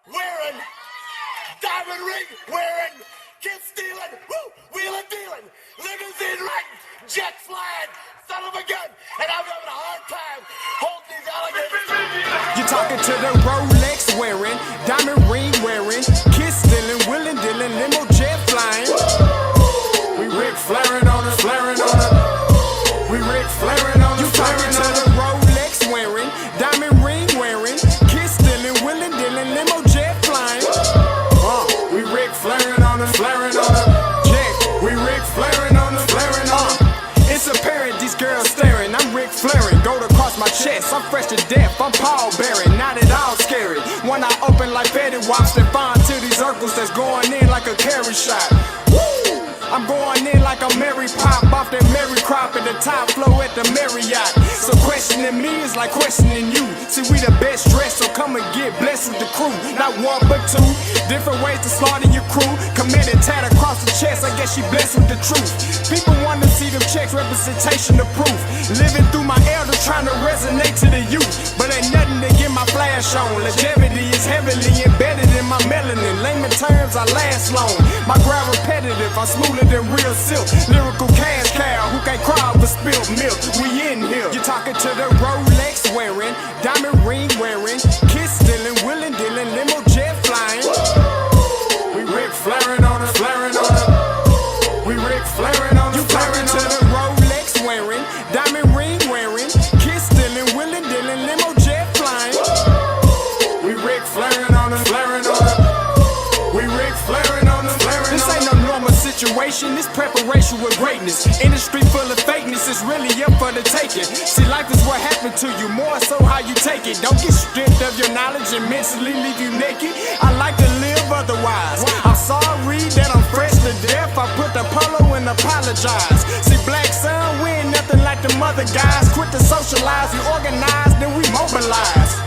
wearing, diamond ring wearing, kiss stealing, wheeling dealing, limousine riding, jet flying, son of a gun, and I'm having a hard time holding these alligators. You're talking to the Rolex wearing, diamond ring wearing, kiss stealing, wheeling dealing, limo jet flying. We Rick flaring on us, flaring on us. We Rick flaring on us. You talking to the Rolex wearing, diamond ring wearing, kiss stealing, wheeling dealing, limo jet flying. We Rick flaring on us, flaring on us. Jack, we Rick flaring on us, flaring on us. It's apparent these girls staring. I'm Rick flaring, gold across my chest. I'm fresh to death. I'm Paul Bearing, not at all scary. When I open like Betty Wops and find to these circles that's going in like a carry shot. Woo! I'm going in like a Mary Pop off that Mary Crop at the top flow at the Marriott. So questioning me is like questioning you. See, we the best dressed, so come and get blessed with the crew. Not one but two, different ways to slaughter your crew. Committed tat across the chest, I guess she blessed with the truth. People want to see them checks, representation of proof. Living through my elders, trying to resonate to the youth. But ain't nothing to get my flash on. Longevity is heavily embedded in my melanin. Layman terms, I last long. My grind repetitive, I'm smoother than real silk. Lyrical cash cow who can't cry over spilled milk. We in here. You're talking to the Rolex wearing, diamond ring wearing, kiss stealing, wheeling dealing, limo jet flying. We Rick flaring on us, flaring on us. We Rick flaring on us. You talking to the Rolex wearing, diamond ring wearing, kiss stealing, wheeling dealing, limo jet flying. We Rick flaring on us, flaring on us. We Rick flaring on us, flaring on us. This ain't no normal situation, this preparation with greatness. Industry full of fakeness, it's really up for the taking. See, life is what happened to you, more so how you take it. Don't get stripped of your knowledge and mentally leave you naked. I like to live otherwise. I'm sorry that I'm fresh to death. I put the polo and apologize. See, black son, we ain't nothing like the mother guys. Quit to socialize, we organize, then we mobilize.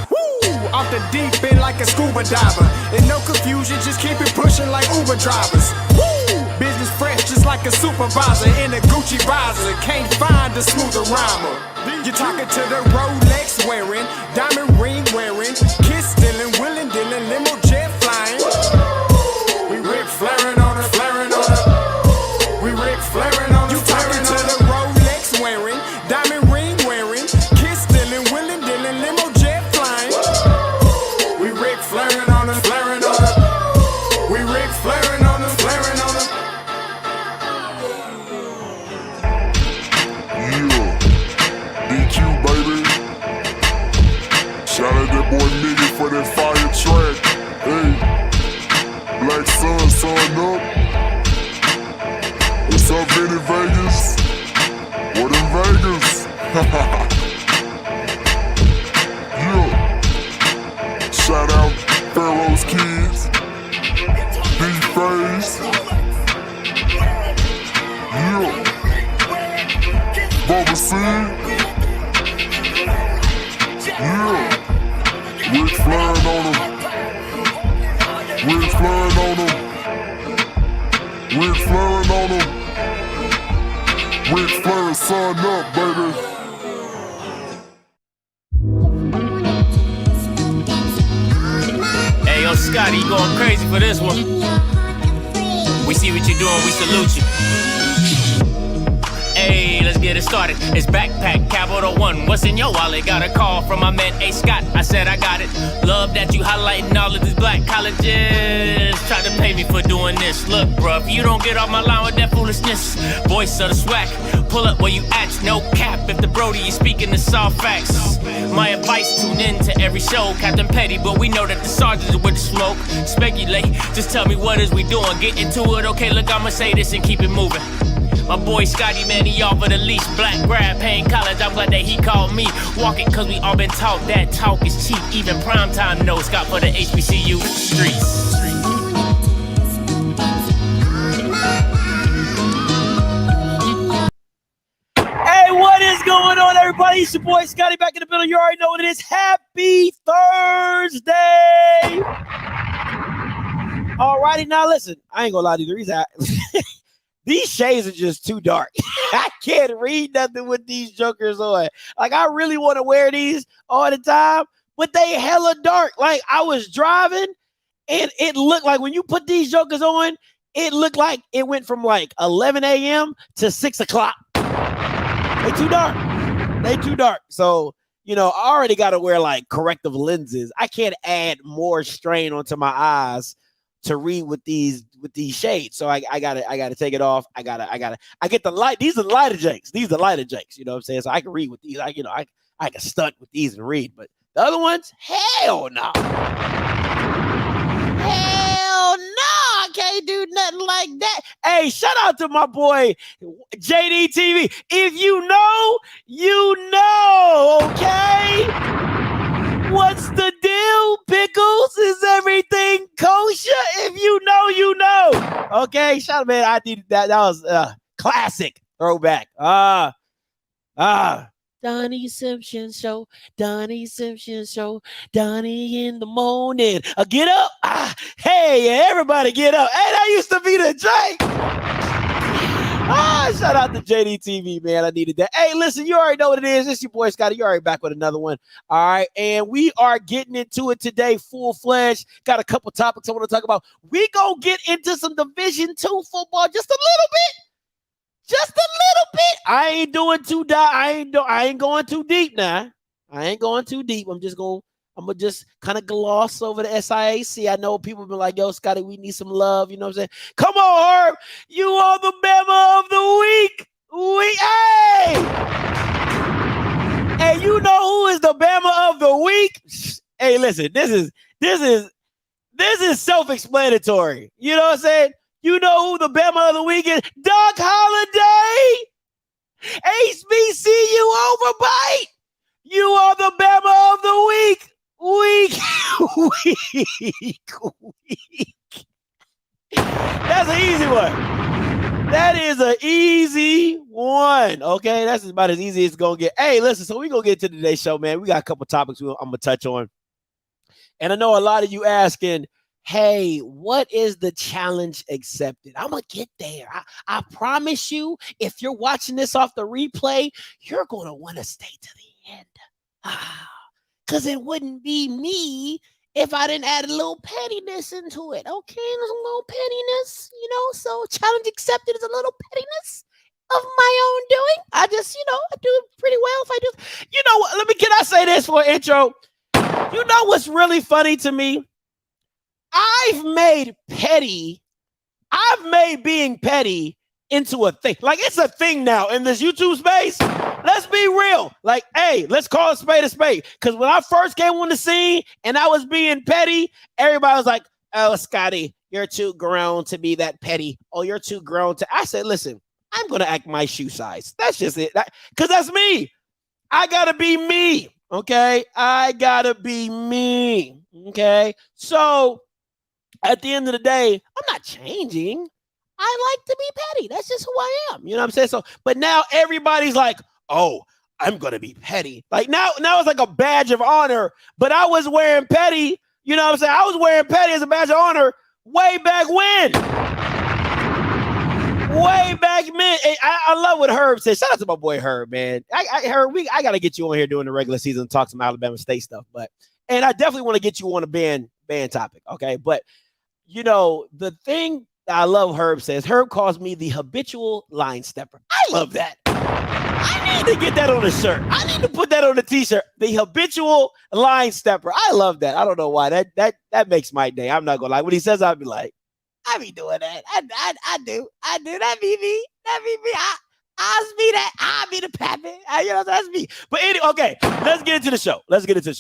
Off the deep end like a scuba diver. And no confusion, just keep it pushing like Uber drivers. Woo! Business fresh just like a supervisor in a Gucci visor. Can't find a smoother rhymer. You're talking to the Rolex wearing, diamond ring wearing, kiss stealing, wheeling dealing, limo jet flying. We Rick flaring on us, flaring on us. We Rick flaring on us. You talking to the Rolex wearing, diamond ring wearing, kiss stealing, wheeling dealing, limo jet flying. We Rick flaring on us, flaring on us. We Rick flaring on us, flaring on us. Yeah, DQ baby. Shout out that boy Nigga for that fire track. Hey, Black Sun, sun up. What's up, Vinny Vegas? What in Vegas? Yeah. Shout out Pharaoh's Kids, D-Phase. Yeah. Bubba C. Yeah. Rick flaring on them. Rick flaring on them. Rick flaring on them. Rick flaring, sun up, baby. Hey, yo, Scotty, you going crazy for this one. We see what you're doing, we salute you. Hey, let's get it started. It's Backpack Capital One. What's in your wallet? Got a call from my man A. Scott. I said I got it. Love that you highlighting all of these black colleges. Try to pay me for doing this. Look, bruh, if you don't get off my line with that foolishness, voice of the swag, pull up where you at, no cap. If the Brody is speaking the soft facts, my advice, tune in to every show. Captain Petty, but we know that the sergeants are with the smoke. Speculate, just tell me what is we doing. Get into it, okay, look, I'ma say this and keep it moving. My boy Scotty, man, he offered the least. Black grad, paying college, I'm glad that he called me. Walking, cause we all been taught that talk is cheap. Even primetime knows Scott for the HBCU streets. Hey, what is going on, everybody? It's your boy Scotty back in the building. You already know what it is. Happy Thursday! Alrighty, now listen, I ain't gonna lie to you. The reason these shades are just too dark. I can't read nothing with these jokers on. Like, I really want to wear these all the time, but they hella dark. Like, I was driving And it looked like when you put these jokers on, it looked like it went from like 11 a.m. to 6 o'clock. They too dark. They too dark. So, I already got to wear like corrective lenses. I can't add more strain onto my eyes to read with these shades. So I gotta take it off. I get the light. These are the lighter jakes. These are the lighter jakes. You know what I'm saying? So I can read with these. I can stunt with these and read. But the other ones, hell no. Hell no. I can't do nothing like that. Hey, shout out to my boy JD TV. If you know, you know, okay? What's the deal, Pickles? Is everything kosher? If you know, you know. Okay, shout out, man. I needed that. That was classic throwback. Donnie Simpson Show, Donnie Simpson Show, Donnie in the morning. Get up. Hey, everybody get up. Hey, that used to be the drink. Shout out to JD TV, man. I needed that. Hey, listen, you already know what it is. It's your boy Scotty. You already back with another one. All right. And we are getting into it today, full-fledged. Got a couple topics I want to talk about. We gonna get into some Division II football just a little bit. Just a little bit. I ain't doing too I ain't going too deep now. I ain't going too deep. I'm gonna just kind of gloss over the SIAC. I know people been like, yo, Scotty, we need some love. You know what I'm saying? Come on, Herb. You are the Bama of the week. Hey, you know who is the Bama of the week? Hey, listen, this is self-explanatory. You know what I'm saying? You know who the Bama of the week is? Doc Holliday. HBCU overbite. You are the Bama of the week. Week. That's an easy one. That is an easy one. Okay, that's about as easy as it's gonna get. Hey, listen, so we're gonna get to today's show, man. We got a couple topics I'm gonna touch on. And I know a lot of you asking, hey, what is the challenge accepted? I'm going to get there. I promise you, if you're watching this off the replay, you're going to want to stay to the end. Because it wouldn't be me if I didn't add a little pettiness into it. Okay, there's a little pettiness, so challenge accepted is a little pettiness of my own doing. I just, I do it pretty well if I do. You know what? Can I say this for an intro? You know what's really funny to me? I've made being petty into a thing. Like, it's a thing now in this YouTube space. Let's be real. Like, hey, let's call a spade a spade. Because when I first came on the scene and I was being petty, everybody was like, oh, Scotty, you're too grown to be that petty. Oh, you're too grown to. I said, listen, I'm going to act my shoe size. That's just it. Because that's me. I got to be me. Okay? I got to be me. Okay? So, at the end of the day, I'm not changing. I like to be petty. That's just who I am. You know what I'm saying? So, but now everybody's like, oh, I'm going to be petty. Like now it's like a badge of honor, but I was wearing petty. You know what I'm saying? I was wearing petty as a badge of honor way back when. Way back when. I love what Herb said. Shout out to my boy Herb, man. Herb, I got to get you on here during the regular season and talk some Alabama State stuff. And I definitely want to get you on a band topic. Okay. But the thing I love Herb says, Herb calls me the habitual line stepper. I love that. I need to get that on a shirt. I need to put that on a t-shirt. The habitual line stepper. I love that. I don't know why. That makes my day. I'm not gonna lie. When he says, I'll be like, I be doing that. I do. That be me. I'll be that. I'll be the pappy. That's me. But anyway, okay, let's get into the show.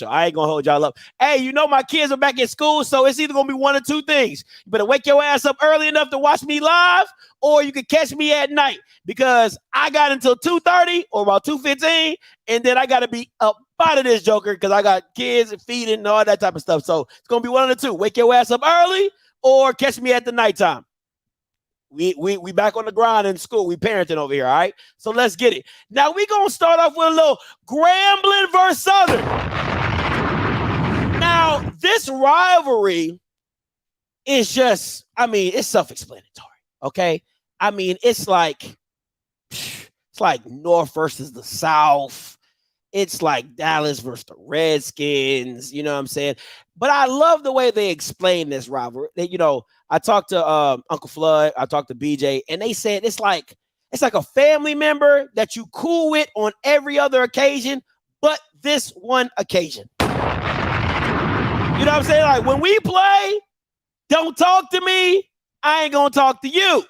I ain't gonna hold y'all up. Hey, my kids are back at school, so it's either gonna be one of two things. You better wake your ass up early enough to watch me live, or you can catch me at night because I got until 2:30 or about 2:15, and then I gotta be up out of this joker because I got kids and feeding and all that type of stuff. So it's gonna be one of the two. Wake your ass up early or catch me at the nighttime. We back on the grind in school. We parenting over here, all right? So let's get it. Now we gonna start off with a little Grambling versus Southern. Now, this rivalry is just, it's self-explanatory, okay? It's like North versus the South. it's like Dallas versus the Redskins, you know what I'm saying? But I love the way they explain this rivalry. I talked to Uncle Flood, I talked to BJ, and they said it's like a family member that you cool with on every other occasion, but this one occasion. You know what I'm saying? Like when we play, don't talk to me, I ain't gonna talk to you.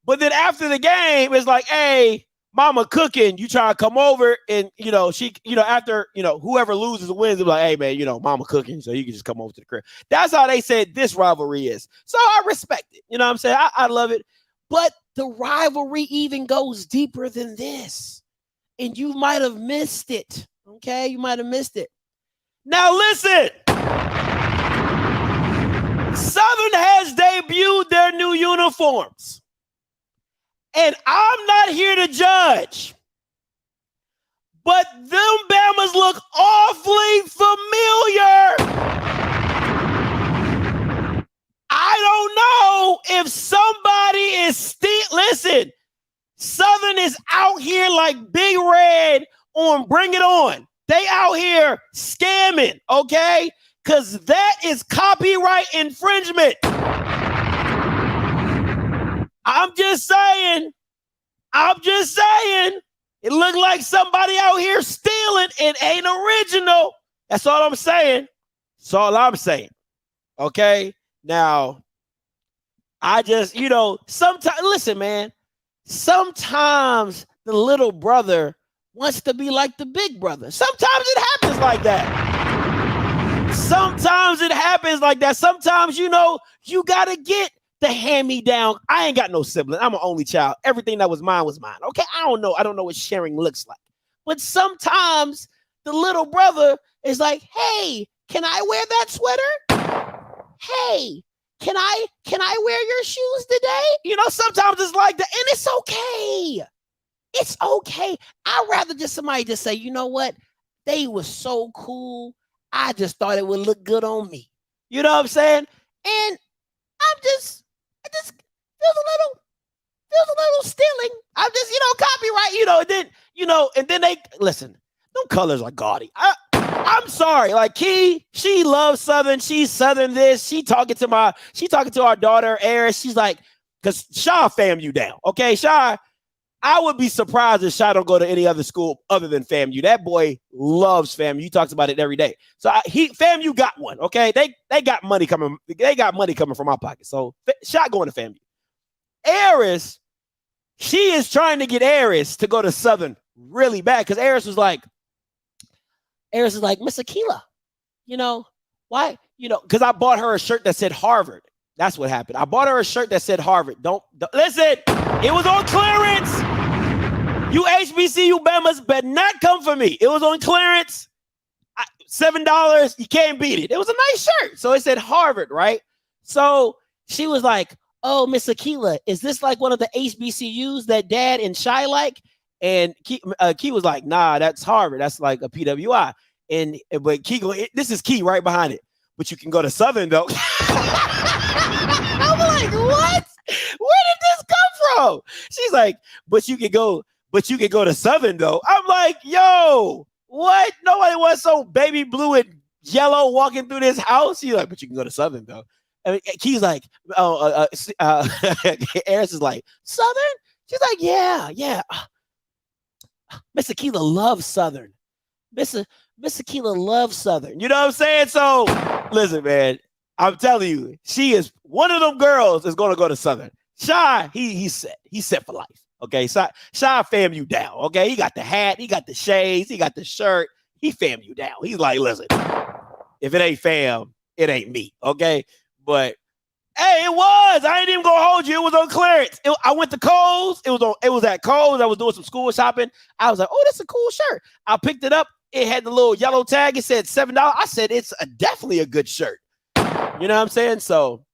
But then after the game, it's like, hey, mama cooking, you try to come over and, she, after, whoever loses or wins, they're like, hey, man, mama cooking, so you can just come over to the crib. That's how they said this rivalry is. So I respect it. You know what I'm saying? I love it. But the rivalry even goes deeper than this. And you might have missed it. Okay? You might have missed it. Now, listen. Southern has debuted their new uniforms. And I'm not here to judge, but them Bamas look awfully familiar. I don't know if somebody is listen, Southern is out here like Big Red on Bring It On. They out here scamming, okay? Because that is copyright infringement. I'm just saying. It looked like somebody out here stealing. It ain't original. That's all I'm saying. Okay? Now, I just, sometimes, listen, man. Sometimes the little brother wants to be like the big brother. Sometimes it happens like that. Sometimes, you got to get the hand-me-down. I ain't got no sibling. I'm an only child. Everything that was mine was mine. Okay, I don't know what sharing looks like. But sometimes the little brother is like, hey, can I wear that sweater? Hey, can I wear your shoes today? Sometimes it's like that, and it's okay. It's okay. I'd rather somebody just say, you know what? They were so cool. I just thought it would look good on me. You know what I'm saying? And it just feels a little stealing. I'm just, copyright, and then they listen, them colors are gaudy. I'm sorry. Like Key, she loves Southern. She's Southern this. She talking to our daughter, Eris. She's like, because Shaw FAMU down. Okay, Shaw, I would be surprised if Shaw don't go to any other school other than FAMU. That boy loves FAMU. He talks about it every day. So FAMU got one. Okay, they got money coming. They got money coming from my pocket. So Shaw going to FAMU. Eris, she is trying to get Eris to go to Southern really bad because Eris is like, Miss Akila, why? Because I bought her a shirt that said Harvard. That's what happened. I bought her a shirt that said Harvard. Don't listen. It was on clearance. You HBCU Bamas better not come for me. It was on clearance. $7. You can't beat it. It was a nice shirt. So it said Harvard, right? So she was like, oh, Miss Akila, is this like one of the HBCUs that Dad and Shy like? And Key was like, nah, that's Harvard. That's like a PWI. But Key this is Key right behind it. But you can go to Southern though. I'm like, what? Where did this come from? She's like, but you could go to Southern though. I'm like, yo, what? Nobody was so baby blue and yellow walking through this house. She's like, but you can go to Southern though. I mean, Key's like, Eris is like, Southern? She's like, yeah. Miss Akila loves Southern. Miss Akila loves Southern. You know what I'm saying? So, listen, man, I'm telling you, she is one of them girls is going to go to Southern. Shy, he's set. He's set for life. Okay, Shy FAMU down. Okay, he got the hat, he got the shades, he got the shirt. He FAMU down. He's like, listen, if it ain't fam, it ain't me. Okay, but hey, it was. I ain't even gonna hold you. It was on clearance. I went to Kohl's. It was at Kohl's. I was doing some school shopping. I was like, oh, that's a cool shirt. I picked it up. It had the little yellow tag. It said $7. I said, it's definitely a good shirt. You know what I'm saying? So,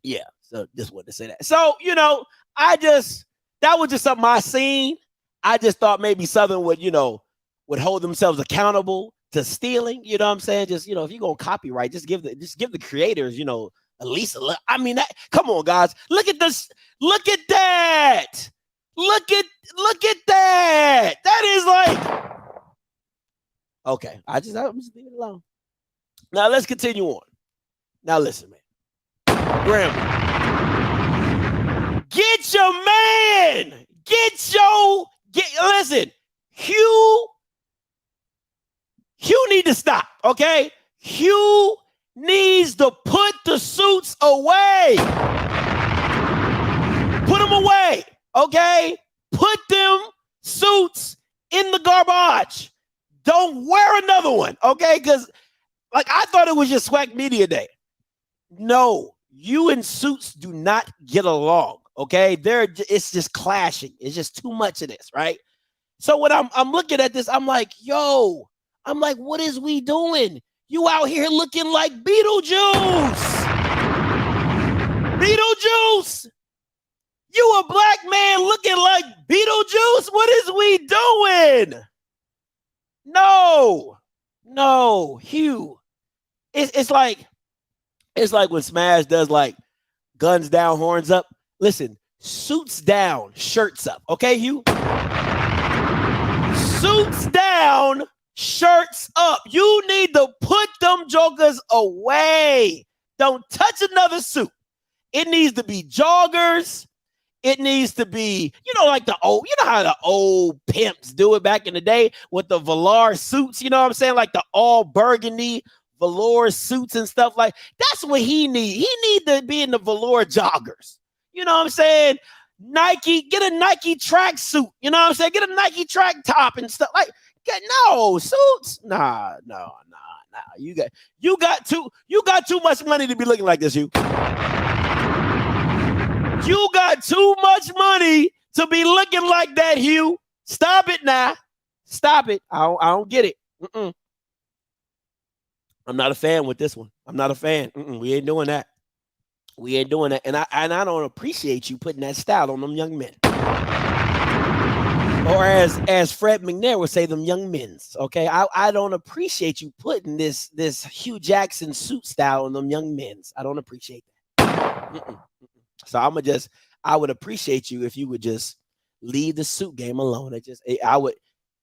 yeah. So just wanted to say that. So, that was just something I seen. I just thought maybe Southern would hold themselves accountable to stealing. You know what I'm saying? Just, if you're going to copyright, just give the creators, at least a little. I mean, come on, guys. Look at this. Look at that. Look at that. That is like, Okay. I'm just leaving it alone. Now let's continue on. Now listen, man. Grambling. Get your man. Listen. Hugh need to stop, okay? Hugh needs to put the suits away. Put them away, okay? Put them suits in the garbage. Don't wear another one, okay? Because, like, I thought it was just Swag Media Day. No, you and suits do not get along, okay? It's just clashing. It's just too much of this, right? So when I'm looking at this, I'm like, what is we doing? You out here looking like Beetlejuice. Beetlejuice. You a black man looking like Beetlejuice? What is we doing? No, Hugh. It's like when Smash does like guns down, horns up. Listen, suits down, shirts up. Okay, Hugh? Suits down, shirts up. You need to put them jokers away. Don't touch another suit. It needs to be joggers. It needs to be, like how the old pimps do it back in the day with the velour suits, you know what I'm saying? Like the all burgundy velour suits and stuff like that's what he need. He need to be in the velour joggers. You know what I'm saying? Nike, get a Nike track suit. You know what I'm saying? Get a Nike track top and stuff like no suits. Nah. You got too much money to be looking like this, you. You got too much money to be looking like that, Hugh. Stop it now. Stop it. I don't get it. I'm not a fan with this one. I'm not a fan. We ain't doing that. And I don't appreciate you putting that style on them young men. Or as Fred McNair would say, them young men's. Okay, I don't appreciate you putting this Hugh Jackson suit style on them young men's. I don't appreciate that. So I would appreciate you if you would just leave the suit game alone. It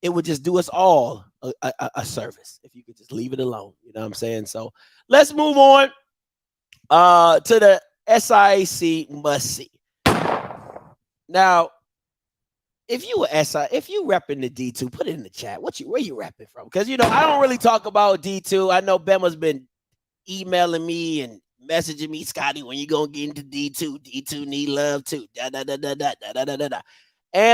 would just do us all a service if you could just leave it alone. You know what I'm saying? So let's move on to the SIAC must see. Now, if you repping the D2, put it in the chat. Where you repping from? Because I don't really talk about D2. I know Bema's been emailing me and messaging me, Scotty, when you gonna get into D2? D2 need love too. And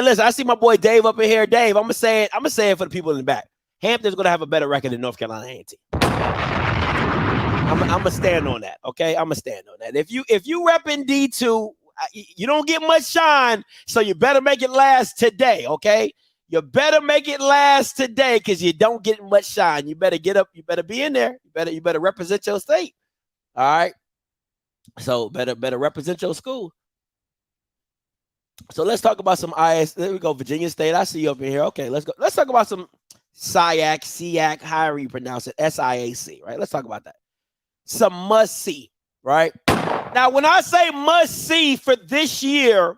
listen, I see my boy Dave up in here. Dave, I'm gonna say it for the people in the back. Hampton's gonna have a better record than North Carolina A&T. I'm gonna stand on that. Okay, I'm gonna stand on that. If you repping D2, you don't get much shine, so you better make it last today. Okay, you better make it last today because you don't get much shine. You better get up. You better be in there. You better represent your state. All right. So better represent your school. So let's talk about some IS. There we go, Virginia State. I see you up in here. Okay, let's go. Let's talk about some Siac, however you pronounce it, SIAC, right? Let's talk about that. Some must see, right? Now, when I say must see for this year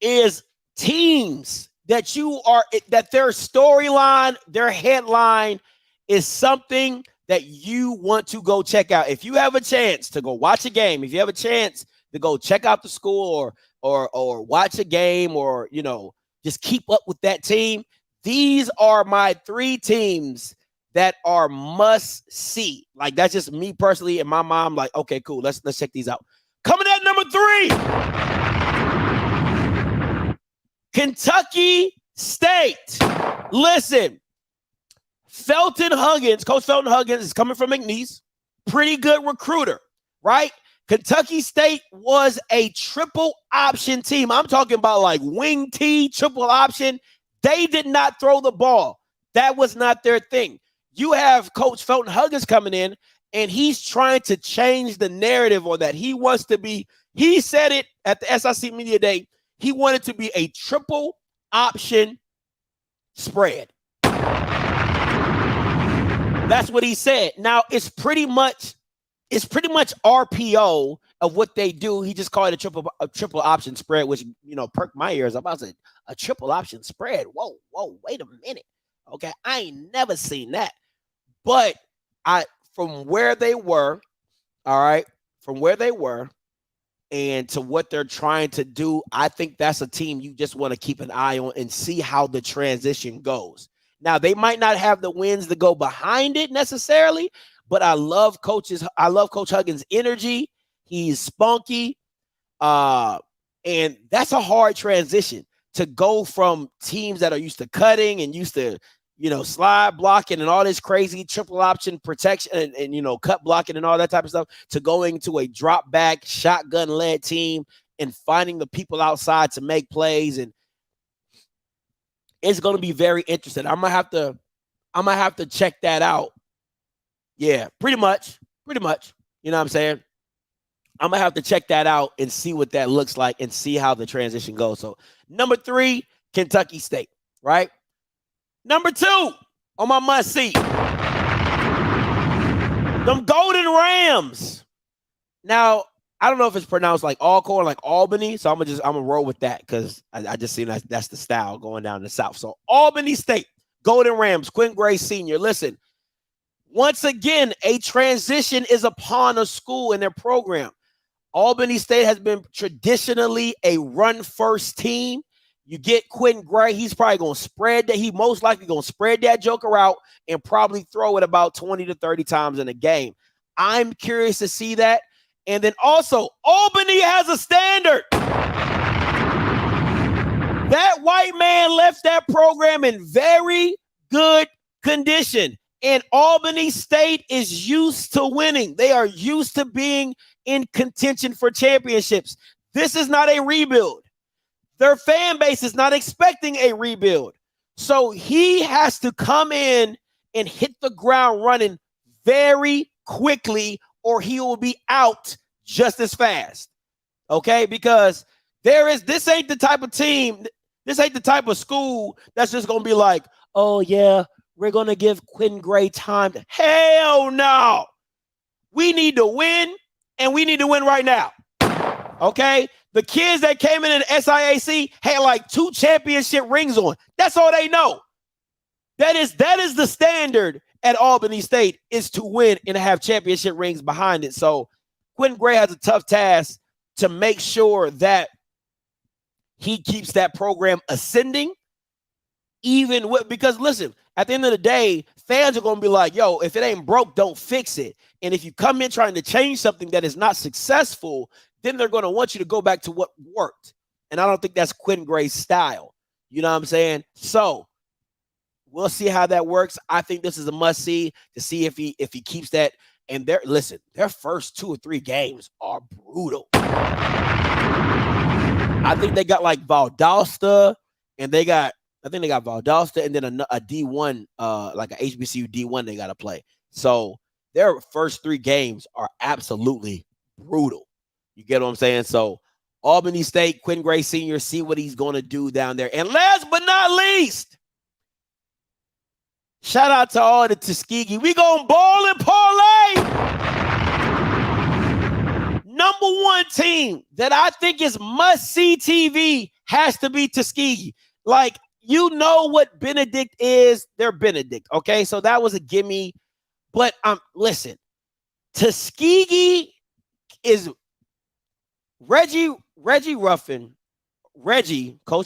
is teams that their storyline, their headline is something that you want to go check out. If you have a chance to go watch a game, if you have a chance to go check out the school or watch a game or, just keep up with that team, these are my 3 teams that are must see. Like, that's just me personally and my mom. Like, okay, cool. Let's check these out. Coming at number 3, Kentucky State. Listen. Coach Felton Huggins is coming from McNeese. Pretty good recruiter, right? Kentucky State was a triple option team. I'm talking about like wing T, triple option. They did not throw the ball. That was not their thing. You have Coach Felton Huggins coming in, and he's trying to change the narrative on that. He said it at the SIC Media Day. He wanted to be a triple option spread. That's what he said. Now it's pretty much RPO of what they do. He just called it a triple option spread, which perked my ears. I'm about to say a triple option spread. Whoa, wait a minute. Okay, I ain't never seen that. But from where they were, all right, from where they were and to what they're trying to do, I think that's a team you just want to keep an eye on and see how the transition goes. Now, they might not have the wins to go behind it necessarily, but I love Coach Huggins' energy. He's spunky. And that's a hard transition to go from teams that are used to cutting and used to, slide blocking and all this crazy triple option protection and cut blocking and all that type of stuff to going to a drop back shotgun led team and finding the people outside to make plays. And it's going to be very interesting. I'm going to have to check that out. Yeah, pretty much. You know what I'm saying? I'm going to have to check that out and see what that looks like and see how the transition goes. So, number 3, Kentucky State, right? Number 2 on my must-see, them Golden Rams. Now, I don't know if it's pronounced like Alcorn, like Albany, so I'm gonna roll with that because I just see that's the style going down the South. So, Albany State, Golden Rams, Quinn Gray Sr. Listen, once again, a transition is upon a school in their program. Albany State has been traditionally a run-first team. You get Quentin Gray, he's probably going to spread that. He most likely going to spread that joker out and probably throw it about 20 to 30 times in a game. I'm curious to see that. And then also, Albany has a standard. That white man left that program in very good condition. And Albany State is used to winning. They are used to being in contention for championships. This is not a rebuild. Their fan base is not expecting a rebuild. So he has to come in and hit the ground running very quickly or he will be out just as fast. Okay? Because this ain't the type of team, this ain't the type of school that's just going to be like, oh yeah, we're going to give Quinn Gray time. Hell no. We need to win, and we need to win right now. Okay? The kids that came in SIAC had like 2 championship rings on. That's all they know. That is the standard at Albany State, is to win and have championship rings behind it. So Quinn Gray has a tough task to make sure that he keeps that program ascending, because listen, at the end of the day, fans are going to be like, yo, if it ain't broke, don't fix it. And if you come in trying to change something that is not successful, then they're going to want you to go back to what worked. And I don't think that's Quinn Gray's style. You know what I'm saying? So we'll see how that works. I think this is a must-see to see if he keeps that. And their first 2 or 3 games are brutal. I think they got like Valdosta, and they got Valdosta and then a D1, like an HBCU D1 they got to play. So their first 3 games are absolutely brutal. You get what I'm saying? So Albany State, Quinn Gray Sr., see what he's going to do down there. And last but not least, shout out to all the Tuskegee. We going to ball and parlay. Number 1 team that I think is must-see TV has to be Tuskegee. Like, you know what Benedict is. They're Benedict, okay? So that was a gimme. But listen, Tuskegee is Coach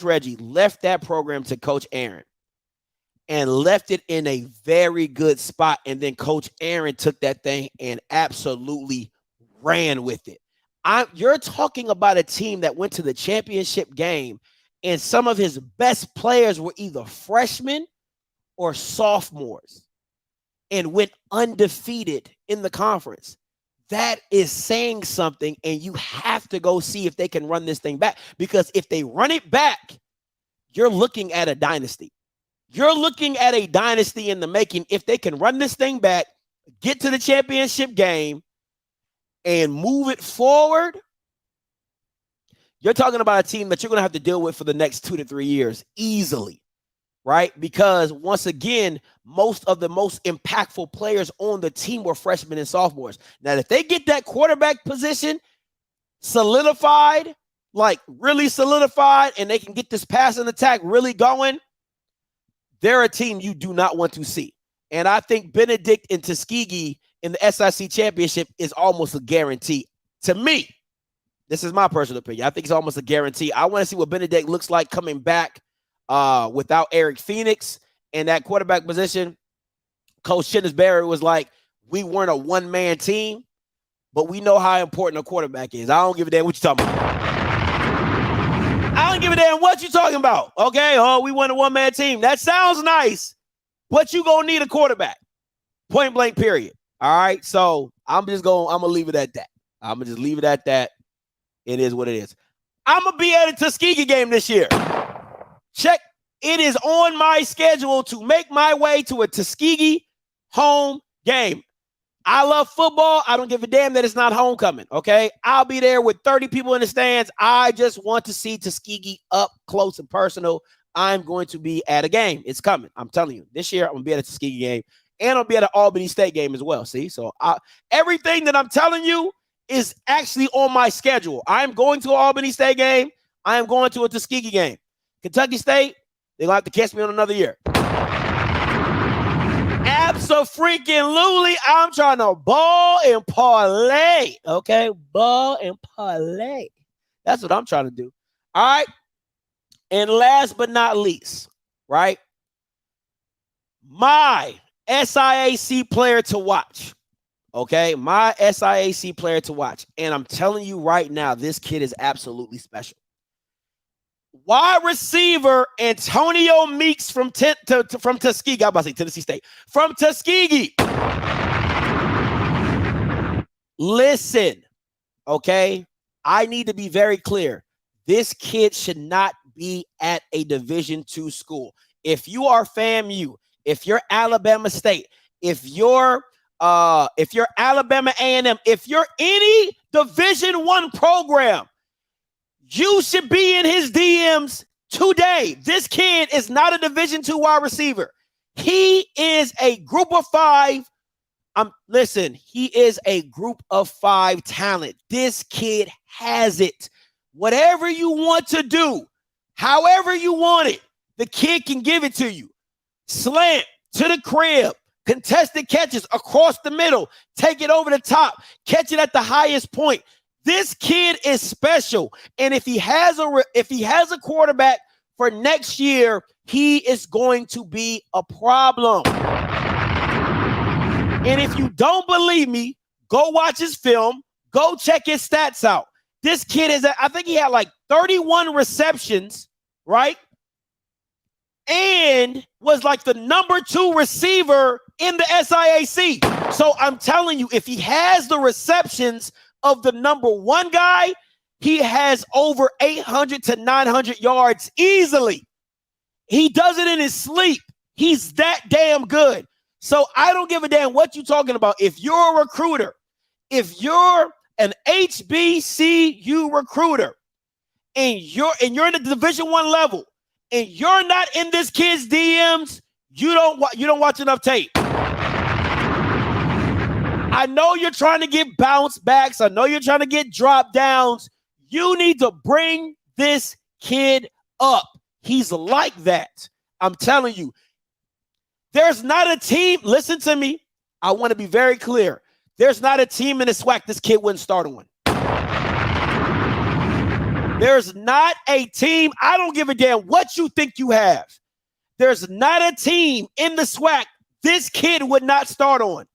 Reggie left that program to Coach Aaron and left it in a very good spot. And then Coach Aaron took that thing and absolutely ran with it. You're talking about a team that went to the championship game and some of his best players were either freshmen or sophomores and went undefeated in the conference. That is saying something, and you have to go see if they can run this thing back, because if they run it back, you're looking at a dynasty. You're looking at a dynasty in the making if they can run this thing back, get to the championship game, and move it forward. You're talking about a team that you're going to have to deal with for the next 2 to 3 years easily, right? Because once again, most of the most impactful players on the team were freshmen and sophomores. Now, if they get that quarterback position solidified, like really solidified, and they can get this passing attack really going, they're a team you do not want to see. And I think Benedict and Tuskegee in the SIC championship is almost a guarantee to me. This is my personal opinion. I think it's almost a guarantee. I want to see what Benedict looks like coming back without Eric Phoenix in that quarterback position. Coach Shinsberry was like, we weren't a one-man team, but we know how important a quarterback is. I don't give a damn what you're talking about. I don't give a damn what you're talking about. Okay, oh, we won a one-man team. That sounds nice, but you gonna need a quarterback. Point blank, period. All right, so I'm gonna leave it at that. I'm gonna just leave it at that. It is what it is. I'm gonna be at a Tuskegee game this year. Check. It is on my schedule to make my way to a Tuskegee home game. I love football. I don't give a damn that it's not homecoming, okay? I'll be there with 30 people in the stands. I just want to see Tuskegee up close and personal. I'm going to be at a game. It's coming. I'm telling you. This year, I'm going to be at a Tuskegee game, and I'll be at an Albany State game as well, see? So everything that I'm telling you is actually on my schedule. I'm going to an Albany State game. I am going to a Tuskegee game. Kentucky State, they're going to have to catch me on another year. Abso-freaking-lutely, I'm trying to ball and parlay, okay? Ball and parlay. That's what I'm trying to do. All right? And last but not least, right? My SIAC player to watch, okay? My SIAC player to watch. And I'm telling you right now, this kid is absolutely special. Wide receiver Antonio Meeks from Tuskegee. I'm about to say Tennessee State. From Tuskegee. Listen, okay? I need to be very clear. This kid should not be at a Division II school. If you are FAMU, if you're Alabama State, if you're Alabama A&M, if you're any Division I program, you should be in his DMs today. This kid is not a Division II wide receiver. He is a group of five. Listen, he is a group of five talent. This kid has it. Whatever you want to do, however you want it, the kid can give it to you. Slant to the crib, contested catches across the middle, take it over the top, catch it at the highest point. This kid is special, and if he has a quarterback for next year, he is going to be a problem. And if you don't believe me, go watch his film. Go check his stats out. This kid I think he had like 31 receptions, right? And was like the number 2 receiver in the SIAC. So I'm telling you, if he has the receptions of the number 1 guy, he has over 800 to 900 yards easily. He does it in his sleep. He's that damn good. So I don't give a damn what you're talking about. If you're a recruiter, if you're an HBCU recruiter, and you're in the Division I level, and you're not in this kid's DMs, you don't watch enough tape. I know you're trying to get bounce backs. I know you're trying to get drop downs. You need to bring this kid up. He's like that. I'm telling you. There's not a team. Listen to me. I want to be very clear. There's not a team in the SWAC this kid wouldn't start on. There's not a team. I don't give a damn what you think you have. There's not a team in the SWAC this kid would not start on.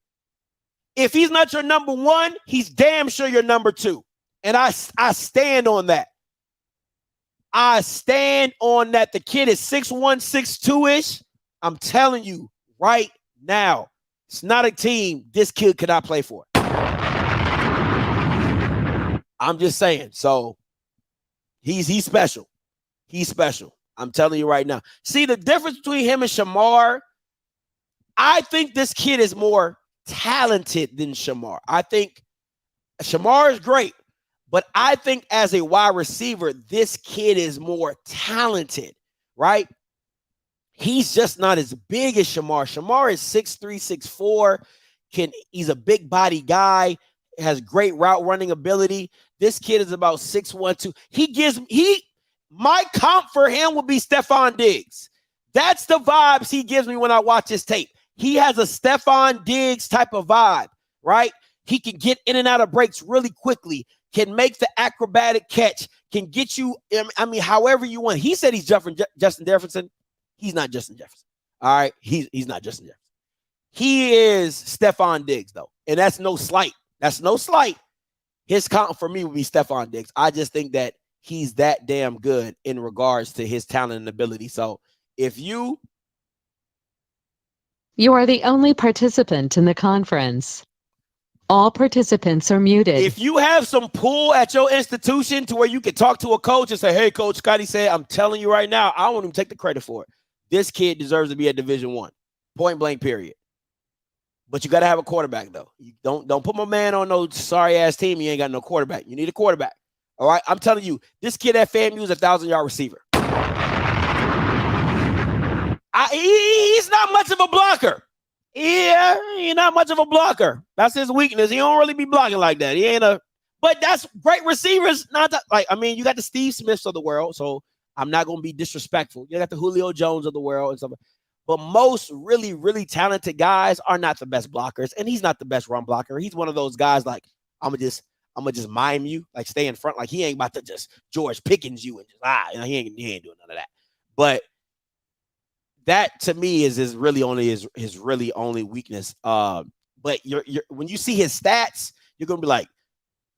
If he's not your number 1, he's damn sure your number 2. And I stand on that. I stand on that. The kid is 6'1", 6'2"-ish. I'm telling you right now, it's not a team this kid cannot play for. I'm just saying. So he's special. He's special. I'm telling you right now. See, the difference between him and Shamar, I think this kid is more talented than Shamar. I think Shamar is great, but I think as a wide receiver, this kid is more talented, right? He's just not as big as Shamar. Shamar is 6'3", 6'4". He's a big body guy, has great route running ability. This kid is about 6'1", 2". My comp for him would be Stephon Diggs. That's the vibes he gives me when I watch his tape. He has a Stephon Diggs type of vibe, right? He can get in and out of breaks really quickly, can make the acrobatic catch, can get you, I mean, however you want. He said he's Justin Jefferson. He's not Justin Jefferson. All right? He's not Justin Jefferson. He is Stephon Diggs, though, and that's no slight. That's no slight. His comp for me would be Stephon Diggs. I just think that he's that damn good in regards to his talent and ability. So if you are the only participant in the conference. All participants are muted. If you have some pull at your institution to where you can talk to a coach and say, hey, Coach Scotty said, I'm telling you right now, I won't even take the credit for it. This kid deserves to be at Division I. Point blank, period. But you got to have a quarterback, though. You don't put my man on no sorry-ass team. You ain't got no quarterback. You need a quarterback. All right? I'm telling you, this kid at FAMU is a 1,000-yard receiver. He's not much of a blocker. Yeah, he's not much of a blocker. That's his weakness. He don't really be blocking like that. He ain't a – but that's great receivers. Not that, like, I mean, you got the Steve Smiths of the world, so I'm not going to be disrespectful. You got the Julio Jones of the world and stuff. But most really, really talented guys are not the best blockers, and he's not the best run blocker. He's one of those guys like, I'm gonna just mime you, like stay in front, like he ain't about to just George Pickens you and just he ain't doing none of that. But that to me is his really only weakness. But you're when you see his stats, you're gonna be like,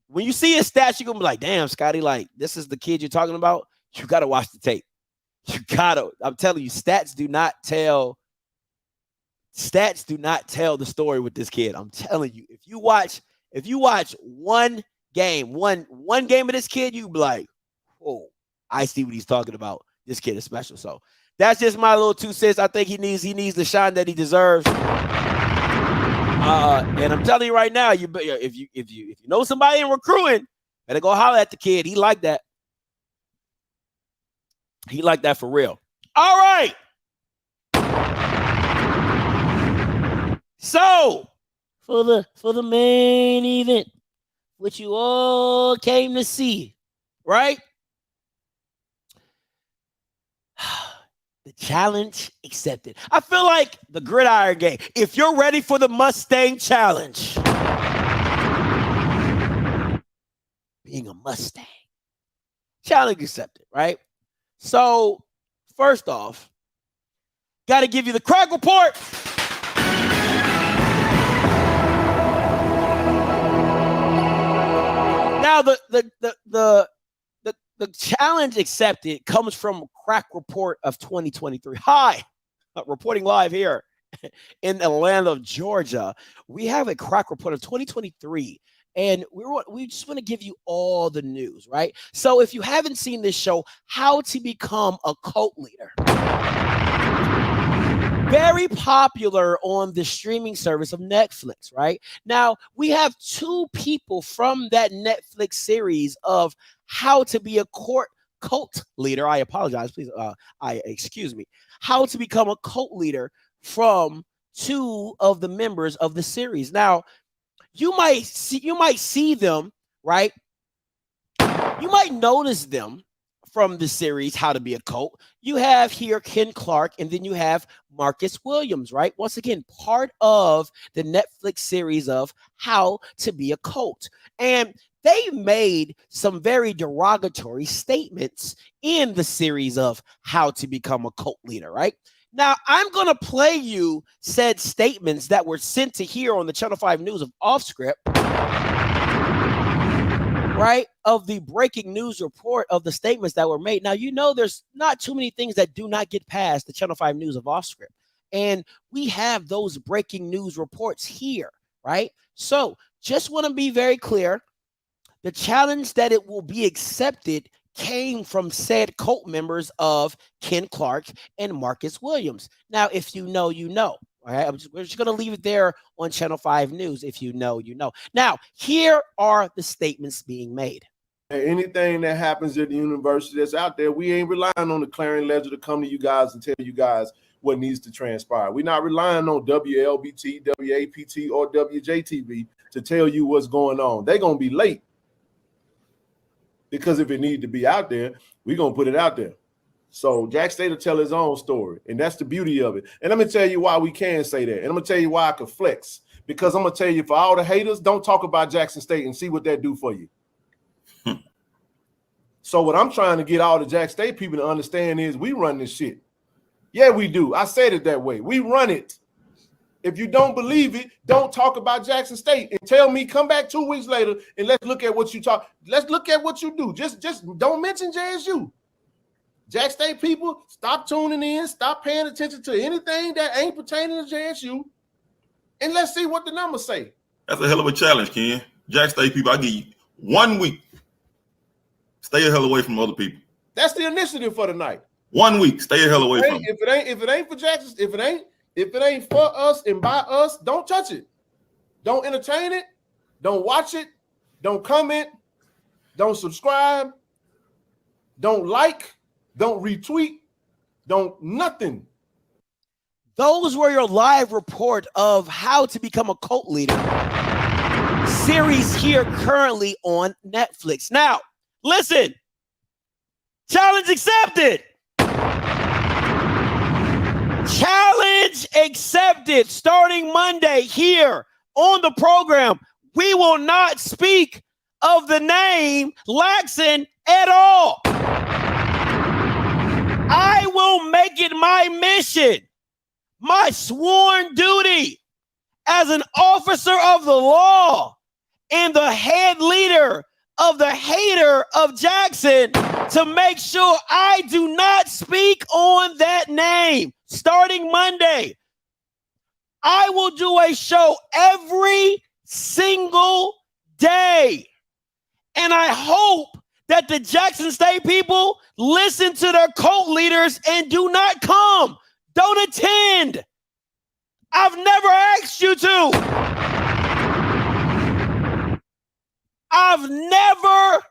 when you see his stats, you're gonna be like, damn, Scotty, like this is the kid you're talking about. You gotta watch the tape. I'm telling you, stats do not tell the story with this kid. I'm telling you, if you watch one game of this kid, you be like, oh, I see what he's talking about. This kid is special. So that's just my little 2 cents. I think he needs the shine that he deserves. And I'm telling you right now, if you know somebody in recruiting, better go holler at the kid. He like that. He like that for real. All right. So for the main event, which you all came to see, right? The challenge accepted. I feel like the gridiron game. If you're ready for the Mustang challenge, being a Mustang, challenge accepted, right? So, first off, got to give you the crack report. Now, the challenge accepted comes from Crack Report of 2023. Hi, reporting live here in Atlanta, Georgia. We have a Crack Report of 2023. And we just want to give you all the news, right? So if you haven't seen this show, How to Become a Cult Leader. Very popular on the streaming service of Netflix, right? Now, we have 2 people from that Netflix series of How to Be a Cult Leader. I apologize, please. Excuse me. How to Become a Cult Leader from 2 of the members of the series. Now, you might see them, right? You might notice them from the series How to Be a Cult. You have here Ken Clark, and then you have Marcus Williams, right? Once again, part of the Netflix series of How to Be a Cult. And they made some very derogatory statements in the series of How to Become a Cult Leader, right? Now, I'm going to play you said statements that were sent to here on the Channel 5 News of Offscript, right, of the breaking news report of the statements that were made. Now, you know there's not too many things that do not get past the Channel 5 News of Offscript, and we have those breaking news reports here, right? So just want to be very clear. The challenge that it will be accepted came from said cult members of Ken Clark and Marcus Williams. Now, if you know, you know. All right, we're just going to leave it there on Channel 5 News. If you know, you know. Now, here are the statements being made. Anything that happens at the university that's out there, we ain't relying on the Clarion Ledger to come to you guys and tell you guys what needs to transpire. We're not relying on WLBT, WAPT, or WJTV to tell you what's going on. They're going to be late. Because if it needs to be out there, we're going to put it out there. So Jack State will tell his own story, and that's the beauty of it. And let me tell you why we can say that, and I'm gonna tell you why I can flex. Because I'm gonna tell you, for all the haters, don't talk about Jackson State and see what that do for you. So what I'm trying to get all the Jack State people to understand is we run this shit. Yeah, we do. I said it that way. We run it. If you don't believe it, don't talk about Jackson State and tell me, come back 2 weeks later and let's look at what you talk. Let's look at what you do. Just don't mention JSU. Jack State people, stop tuning in, stop paying attention to anything that ain't pertaining to JSU, and let's see what the numbers say. That's a hell of a challenge, Ken. Jack State people, I give you 1 week. Stay the hell away from other people. That's the initiative for tonight. 1 week, stay the hell away from. If it ain't for Jackson, if it ain't for us and by us, don't touch it. Don't entertain it. Don't watch it. Don't comment. Don't subscribe. Don't like. Don't retweet. Don't nothing. Those were your live report of how to become a cult leader series here currently on Netflix. Now, listen. Challenge accepted. Challenge accepted. Starting Monday here on the program, we will not speak of the name Laxon at all. I will make it my mission, my sworn duty as an officer of the law and the head leader of the hater of Jackson to make sure I do not speak on that name. Starting Monday, I will do a show every single day. And I hope that the Jackson State people listen to their cult leaders and do not come. Don't attend. I've never asked you to. I've never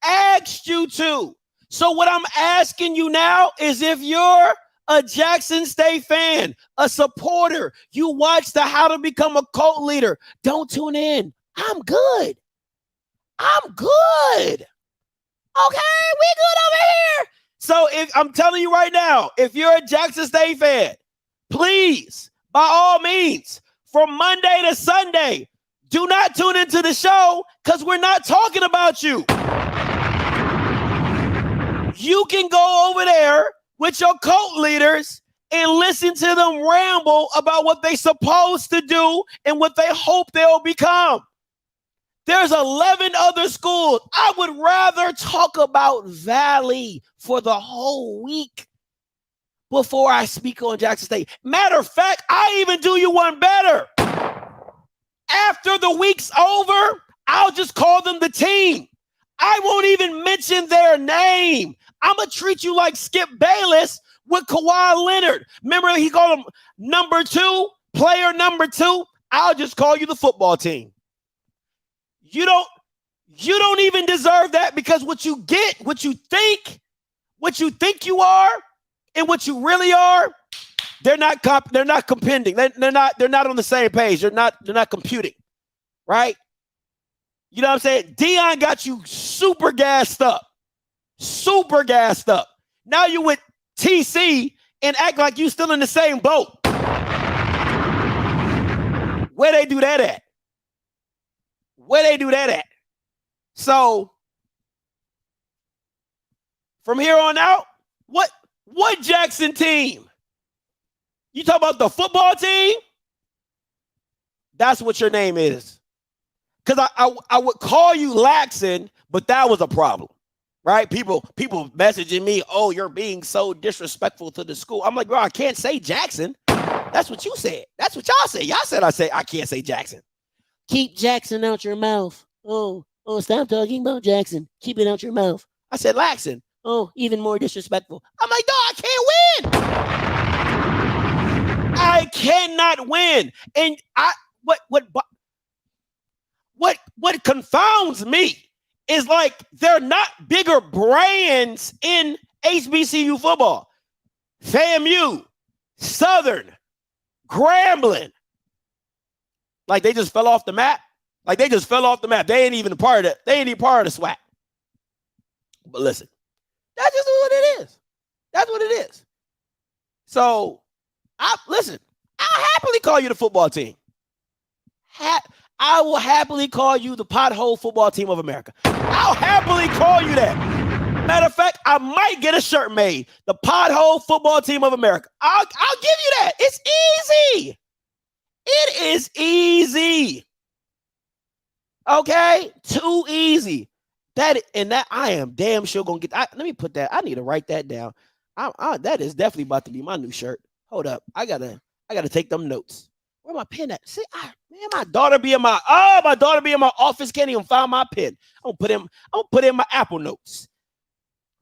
asked you to. So what I'm asking you now is, if you're a Jackson State fan, a supporter, you watch the How to Become a Cult Leader, don't tune in. I'm good. I'm good. Okay, we good over here. So if I'm telling you right now, if you're a Jackson State fan, please, by all means, from Monday to Sunday, do not tune into the show because we're not talking about you. You can go over there with your cult leaders and listen to them ramble about what they're supposed to do and what they hope they'll become. There's 11 other schools. I would rather talk about Valley for the whole week before I speak on Jackson State. Matter of fact, I even do you one better. After the week's over, I'll just call them the team. I won't even mention their name. I'm going to treat you like Skip Bayless with Kawhi Leonard. Remember, he called him number 2, player number 2. I'll just call you the football team. You don't even deserve that, because what you get, what you think you are, and what you really are, they're not competing. They're not on the same page. They're not computing, right? You know what I'm saying? Dion got you super gassed up. Now you with TC and act like you still in the same boat. Where they do that at? So from here on out, what Jackson team? You talk about the football team? That's what your name is. Because I would call you Laxon, but that was a problem, right? People messaging me, oh, you're being so disrespectful to the school. I'm like, bro, I can't say Jackson. That's what you said. That's what y'all said. Y'all said I can't say Jackson. Keep Jackson out your mouth. Oh, stop talking about Jackson. Keep it out your mouth. I said Laxon. Oh, even more disrespectful. I'm like, no, I can't win. I cannot win. And what confounds me is, like, they're not bigger brands in HBCU football. FAMU, Southern, Grambling. Like, they just fell off the map. They ain't even part of the SWAC. But listen, that's just what it is. That's what it is. So, listen, I'll happily call you the football team. I will happily call you the pothole football team of America. I'll happily call you that. Matter of fact, I might get a shirt made. The pothole football team of America. I'll give you that. It's easy. It is easy. Okay? Too easy. That I am damn sure gonna get. Let me put that. I need to write that down. That is definitely about to be my new shirt. Hold up. I gotta take them notes. Where my pen at? See, man, my daughter be in my office. Can't even find my pen. I'm gonna put in my Apple Notes.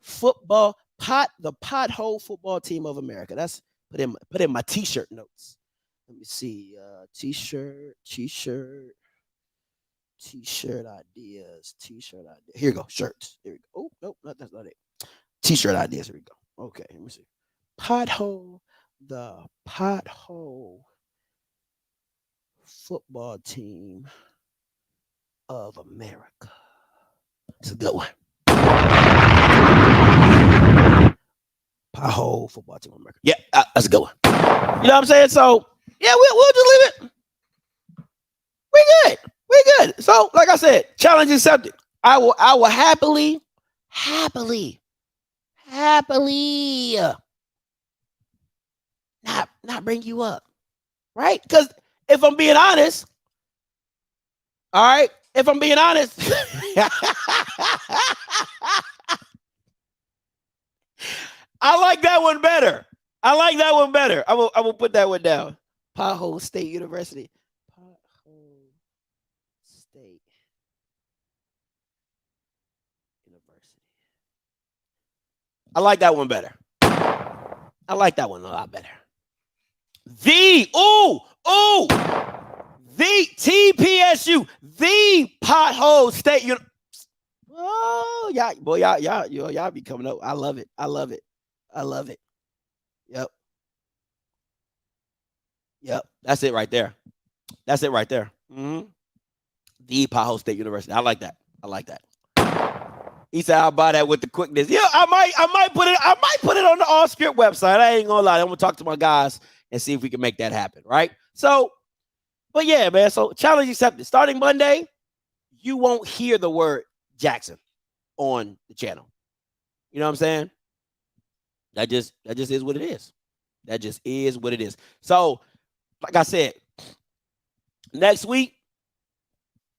The pothole football team of America. That's put in my t-shirt notes. Let me see. T-shirt ideas. Here we go. Shirts. Here we go. Oh, nope, that's not it. T-shirt ideas. Here we go. Okay, let me see. The pothole football team of America. It's a good one. Pothole football team of America. Yeah, that's a good one. You know what I'm saying? So, yeah, we'll just leave it. We good. So, like I said, challenge accepted. I will happily not bring you up, right? Because if I'm being honest, all right, I like that one better. I will put that one down. Pothole State University. Pothole State University. I like that one better. I like that one a lot better. The TPSU, the Pothole State University. Oh, y'all be coming up. I love it. Yep. That's it right there. Mm-hmm. The Pothole State University. I like that. He said, "I'll buy that with the quickness." Yeah, I might put it on the Offscript website. I ain't gonna lie. I'm gonna talk to my guys and see if we can make that happen. Right. So, but yeah, man. So challenge accepted. Starting Monday, you won't hear the word Jackson on the channel. You know what I'm saying? That just is what it is. So, like I said, next week,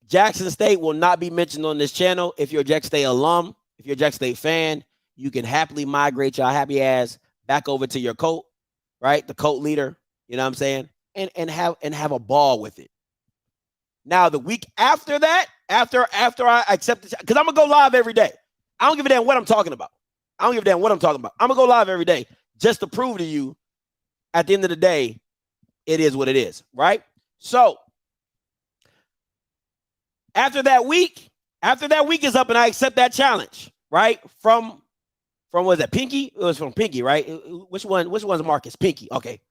Jackson State will not be mentioned on this channel. If you're a Jackson State alum, if you're a Jackson State fan, you can happily migrate your happy ass back over to your coach, right? The coach leader, you know what I'm saying? And have a ball with it. Now, the week after that, after I accept it, because I'm going to go live every day. I don't give a damn what I'm talking about. I'm going to go live every day just to prove to you at the end of the day, it is what it is, right? So, after that week is up and I accept that challenge, right? From what was that, Pinky? It was from Pinky, right? Which one's Marcus? Pinky, okay.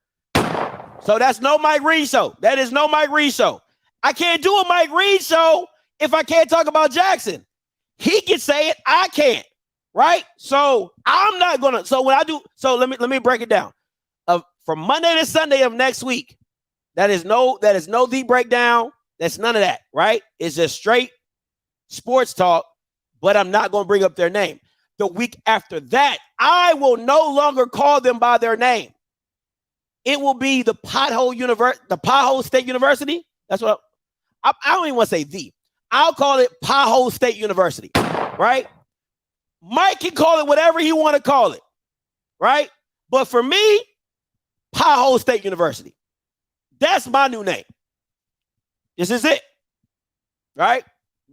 So that's no Mike Reed show. That is no Mike Reed show. I can't do a Mike Reed show if I can't talk about Jackson. He can say it, I can't, right? So I'm not gonna. So when I do, so let me break it down. From Monday to Sunday of next week, that is no deep breakdown. That's none of that, right? It's just straight sports talk, but I'm not going to bring up their name. The week after that, I will no longer call them by their name. It will be the Pothole State University. That's what I don't even want to say the. I'll call it Pothole State University, right? Mike can call it whatever he want to call it, right? But for me, Pothole State University. That's my new name. This is it, right?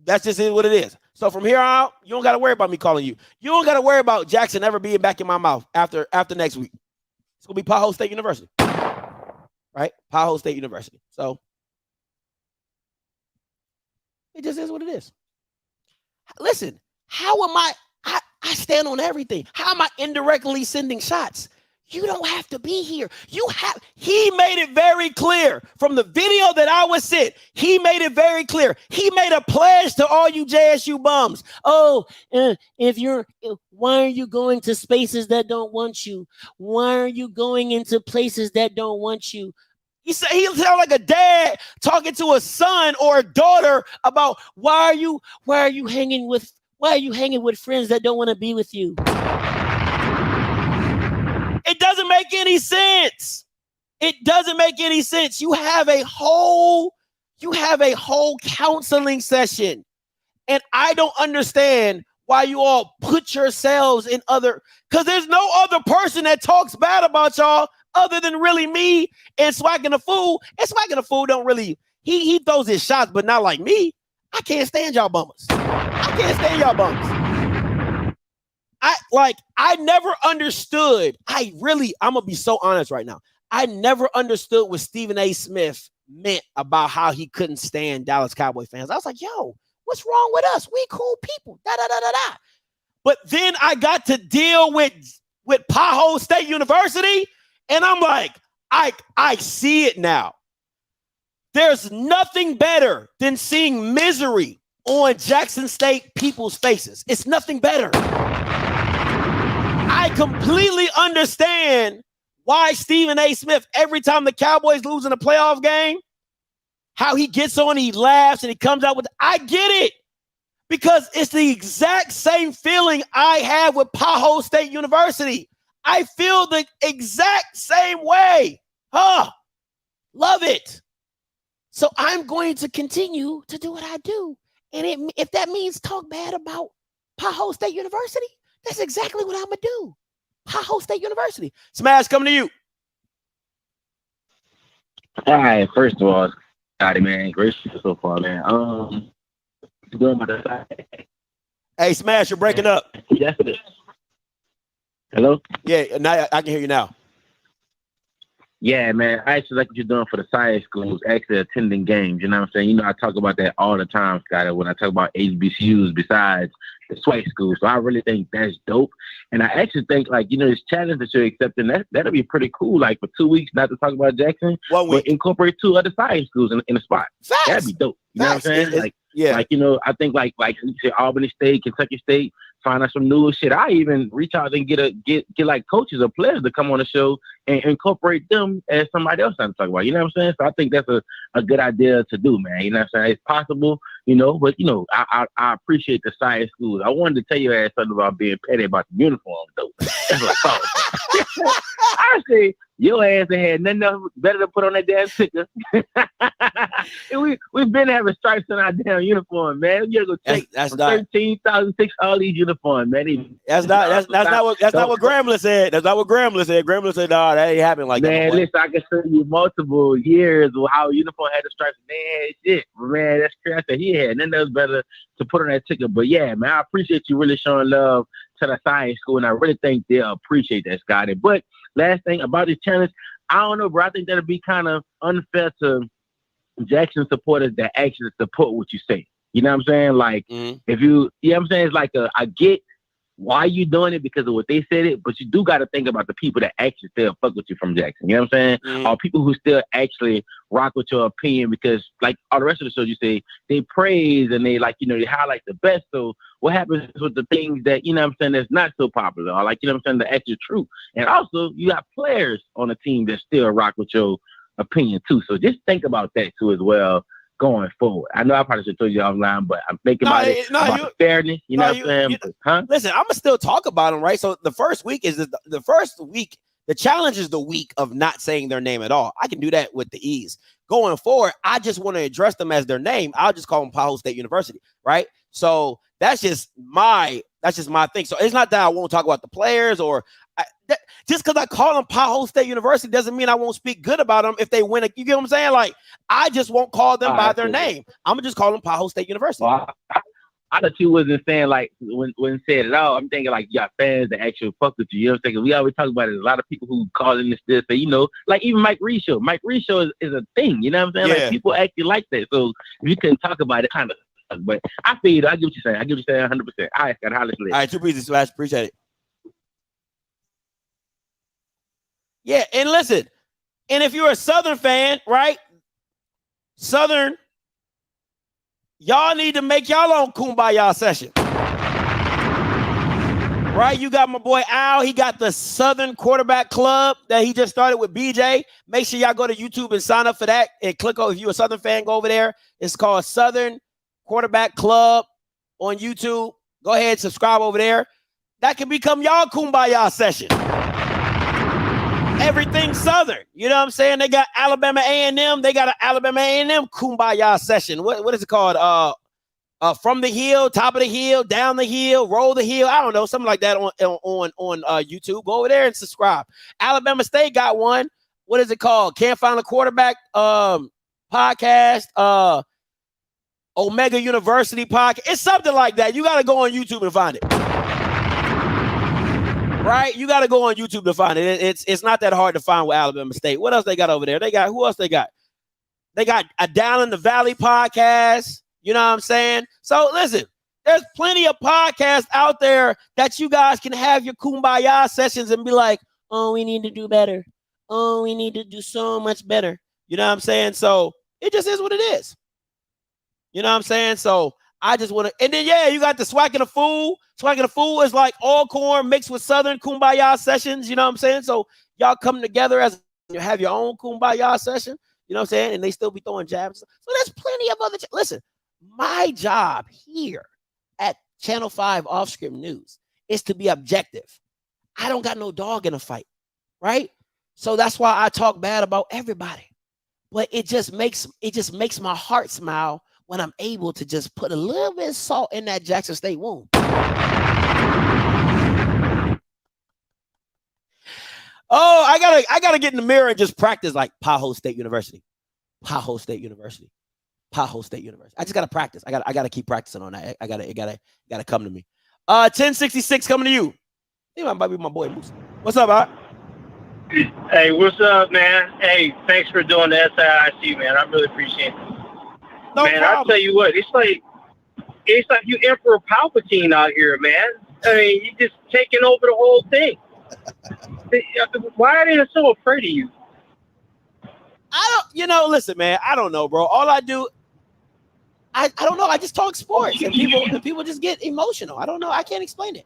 That's just what it is. So from here on out, you don't got to worry about me calling you. You don't got to worry about Jackson ever being back in my mouth after next week. It's going to be Pothole State University, right? Pothole State University. So it just is what it is. Listen, how am I stand on everything. How am I indirectly sending shots? You don't have to be here. He made it very clear from the video that I was sent. He made it very clear. He made a pledge to all you JSU bums. Oh, why are you going to spaces that don't want you? Why are you going into places that don't want you? He sounded like a dad talking to a son or a daughter about why are you hanging with friends that don't want to be with you? It doesn't make any sense. It doesn't make any sense. You have a whole counseling session. And I don't understand why you all put yourselves in because there's no other person that talks bad about y'all other than really me and Swaggin' the Fool. And Swaggin' the Fool don't really, he throws his shots, but not like me. I can't stand y'all bummers. I can't stand y'all bummers. I never understood. I'm gonna be so honest right now. I never understood what Stephen A. Smith meant about how he couldn't stand Dallas Cowboy fans. I was like, yo, what's wrong with us? We cool people. But then I got to deal with Paho State University, and I'm like, I see it now. There's nothing better than seeing misery on Jackson State people's faces. It's nothing better. I completely understand why Stephen A. Smith, every time the Cowboys lose in a playoff game, how he gets on, he laughs, and he comes out with, I get it. Because it's the exact same feeling I have with Paho State University. I feel the exact same way. Love it. So I'm going to continue to do what I do. And if that means talk bad about Paho State University, that's exactly what I'm going to do. Paho State University. Smash, coming to you. All right, first of all, got it, man. Great shit so far, man. Going by the side. Hey, Smash, you're breaking up. Yes. Hello? Yeah, now I can hear you now. Yeah, man. I actually like what you're doing for the science schools, actually attending games. You know what I'm saying? You know, I talk about that all the time, Scott, when I talk about HBCUs besides the SWAC schools. So I really think that's dope. And I actually think, like, you know, this challenge that you're accepting, that'll be pretty cool. Like, for 2 weeks, not to talk about Jackson, but incorporate 2 other science schools in a spot. Facts. That'd be dope. You know what I'm saying? Yeah. Like, you know, I think like you said, Albany State, Kentucky State, find out some new shit. I even reach out and get like coaches or players to come on the show and incorporate them as somebody else I'm talking about. You know what I'm saying? So I think that's a good idea to do, man. You know what I'm saying? It's possible, you know, but you know, I appreciate the science schools. I wanted to tell you ass something about being petty about the uniform, though. That's what I thought. I say your ass ain't had nothing else better to put on that damn ticker. We've been having stripes on our damn uniform, man. You gotta go check. That's 13,006 all these uniforms, man. That's not what Grambling said. That's not what Grambling said. Grambling said, "No, that ain't happening like that." Man, listen, I can show you multiple years of how uniform had the stripes. Man, shit, man, that's crazy. I said he had nothing else better to put on that ticket. But yeah, man, I appreciate you really showing love to the science school, and I really think they'll appreciate that, Scotty. But last thing about this challenge, I don't know, bro. I think that'll be kind of unfair to Jackson supporters that actually support what you say. You know what I'm saying? Like, if you know what I'm saying? It's like I get why you doing it because of what they said it, but you do got to think about the people that actually still fuck with you from Jackson. You know what I'm saying? Or people who still actually rock with your opinion because, like all the rest of the shows you say, they praise and they like, you know, they highlight the best. So what happens with the things that, you know what I'm saying, that's not so popular or like, you know what I'm saying, the extra truth. And also you got players on the team that still rock with your opinion too. So just think about that too as well going forward. I know I probably should have told you offline, but I'm thinking about the fairness. You know what I'm saying? Listen, I'm gonna still talk about them, right? So the first week is the first week. The challenge is the week of not saying their name at all. I can do that with the ease. Going forward, I just want to address them as their name. I'll just call them Paho State University, right? So that's just my thing. So it's not that I won't talk about the players or just because I call them Paho State University doesn't mean I won't speak good about them if they win. You get what I'm saying? Like, I just won't call them by their name. I'm gonna just call them Paho State University. Well, I thought you wasn't saying like when said it all. I'm thinking like you got fans that actually fuck with you. You know what I'm saying? We always talk about it. A lot of people who call in this say, you know, like even Mike Reed show. Mike Reed show is a thing. You know what I'm saying? Like people actually like that. So if you couldn't talk about it, kind of. But I feel you. I get what you're saying. 100%. All right, Scott. All right, too busy, Slash. Appreciate it. Yeah, and listen, and if you're a Southern fan, right? Southern, y'all need to make y'all own Kumbaya session. Right? You got my boy Al. He got the Southern Quarterback Club that he just started with BJ. Make sure y'all go to YouTube and sign up for that and click on, if you're a Southern fan, go over there. It's called Southern Quarterback Club on YouTube. Go ahead, subscribe over there. That can become y'all Kumbaya session. Everything Southern. You know what I'm saying? They got Alabama A&M. They got an Alabama A&M Kumbaya session. What is it called? From the hill, top of the hill, down the hill, roll the hill. I don't know, something like that on YouTube. Go over there and subscribe. Alabama State got one. What is it called? Can't Find a Quarterback podcast. Omega University podcast. It's something like that. You got to go on YouTube and find it. Right? You got to go on YouTube to find it. It's not that hard to find with Alabama State. What else they got over there? Who else they got? They got a Down in the Valley podcast. You know what I'm saying? So listen, there's plenty of podcasts out there that you guys can have your Kumbaya sessions and be like, oh, we need to do better. Oh, we need to do so much better. You know what I'm saying? So it just is what it is. You know what I'm saying? So I just want to, and then, yeah, you got the Swacking the Fool. Swacking the Fool is like all corn mixed with Southern Kumbaya sessions. You know what I'm saying? So y'all come together as you have your own Kumbaya session. You know what I'm saying? And they still be throwing jabs. So there's plenty of other, listen. My job here at Channel 5 Offscript News is to be objective. I don't got no dog in a fight, right? So that's why I talk bad about everybody. But it just makes my heart smile when I'm able to just put a little bit of salt in that Jackson State wound. Oh, I gotta get in the mirror and just practice like Paho State University. Paho State University. Paho State University. I just gotta practice. I gotta keep practicing on that. It gotta come to me. 1066 coming to you. He might be my boy Moose. What's up, Art? Hey, what's up, man? Hey, thanks for doing the SIIC, man. I really appreciate it. No man, problem. I'll tell you what, it's like you Emperor Palpatine out here, man. I mean, you just taking over the whole thing. Why are they so afraid of you? Listen, man, I don't know, bro. All I do, I don't know. I just talk sports, and people just get emotional. I don't know. I can't explain it.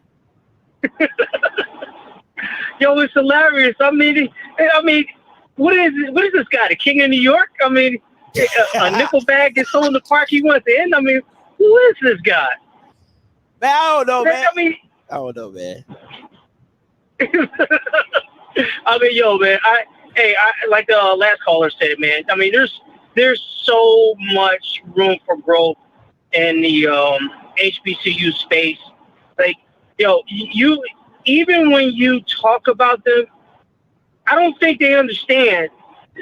Yo, it's hilarious. I mean, what is this guy? The king of New York? I mean, a nickel bag gets sold in the park he wants in. I mean, who is this guy? Man, I don't know, man. I don't know, man. I mean, yo, man. I like the last caller said, man. I mean, there's so much room for growth in the HBCU space. Like, yo, you even when you talk about them, I don't think they understand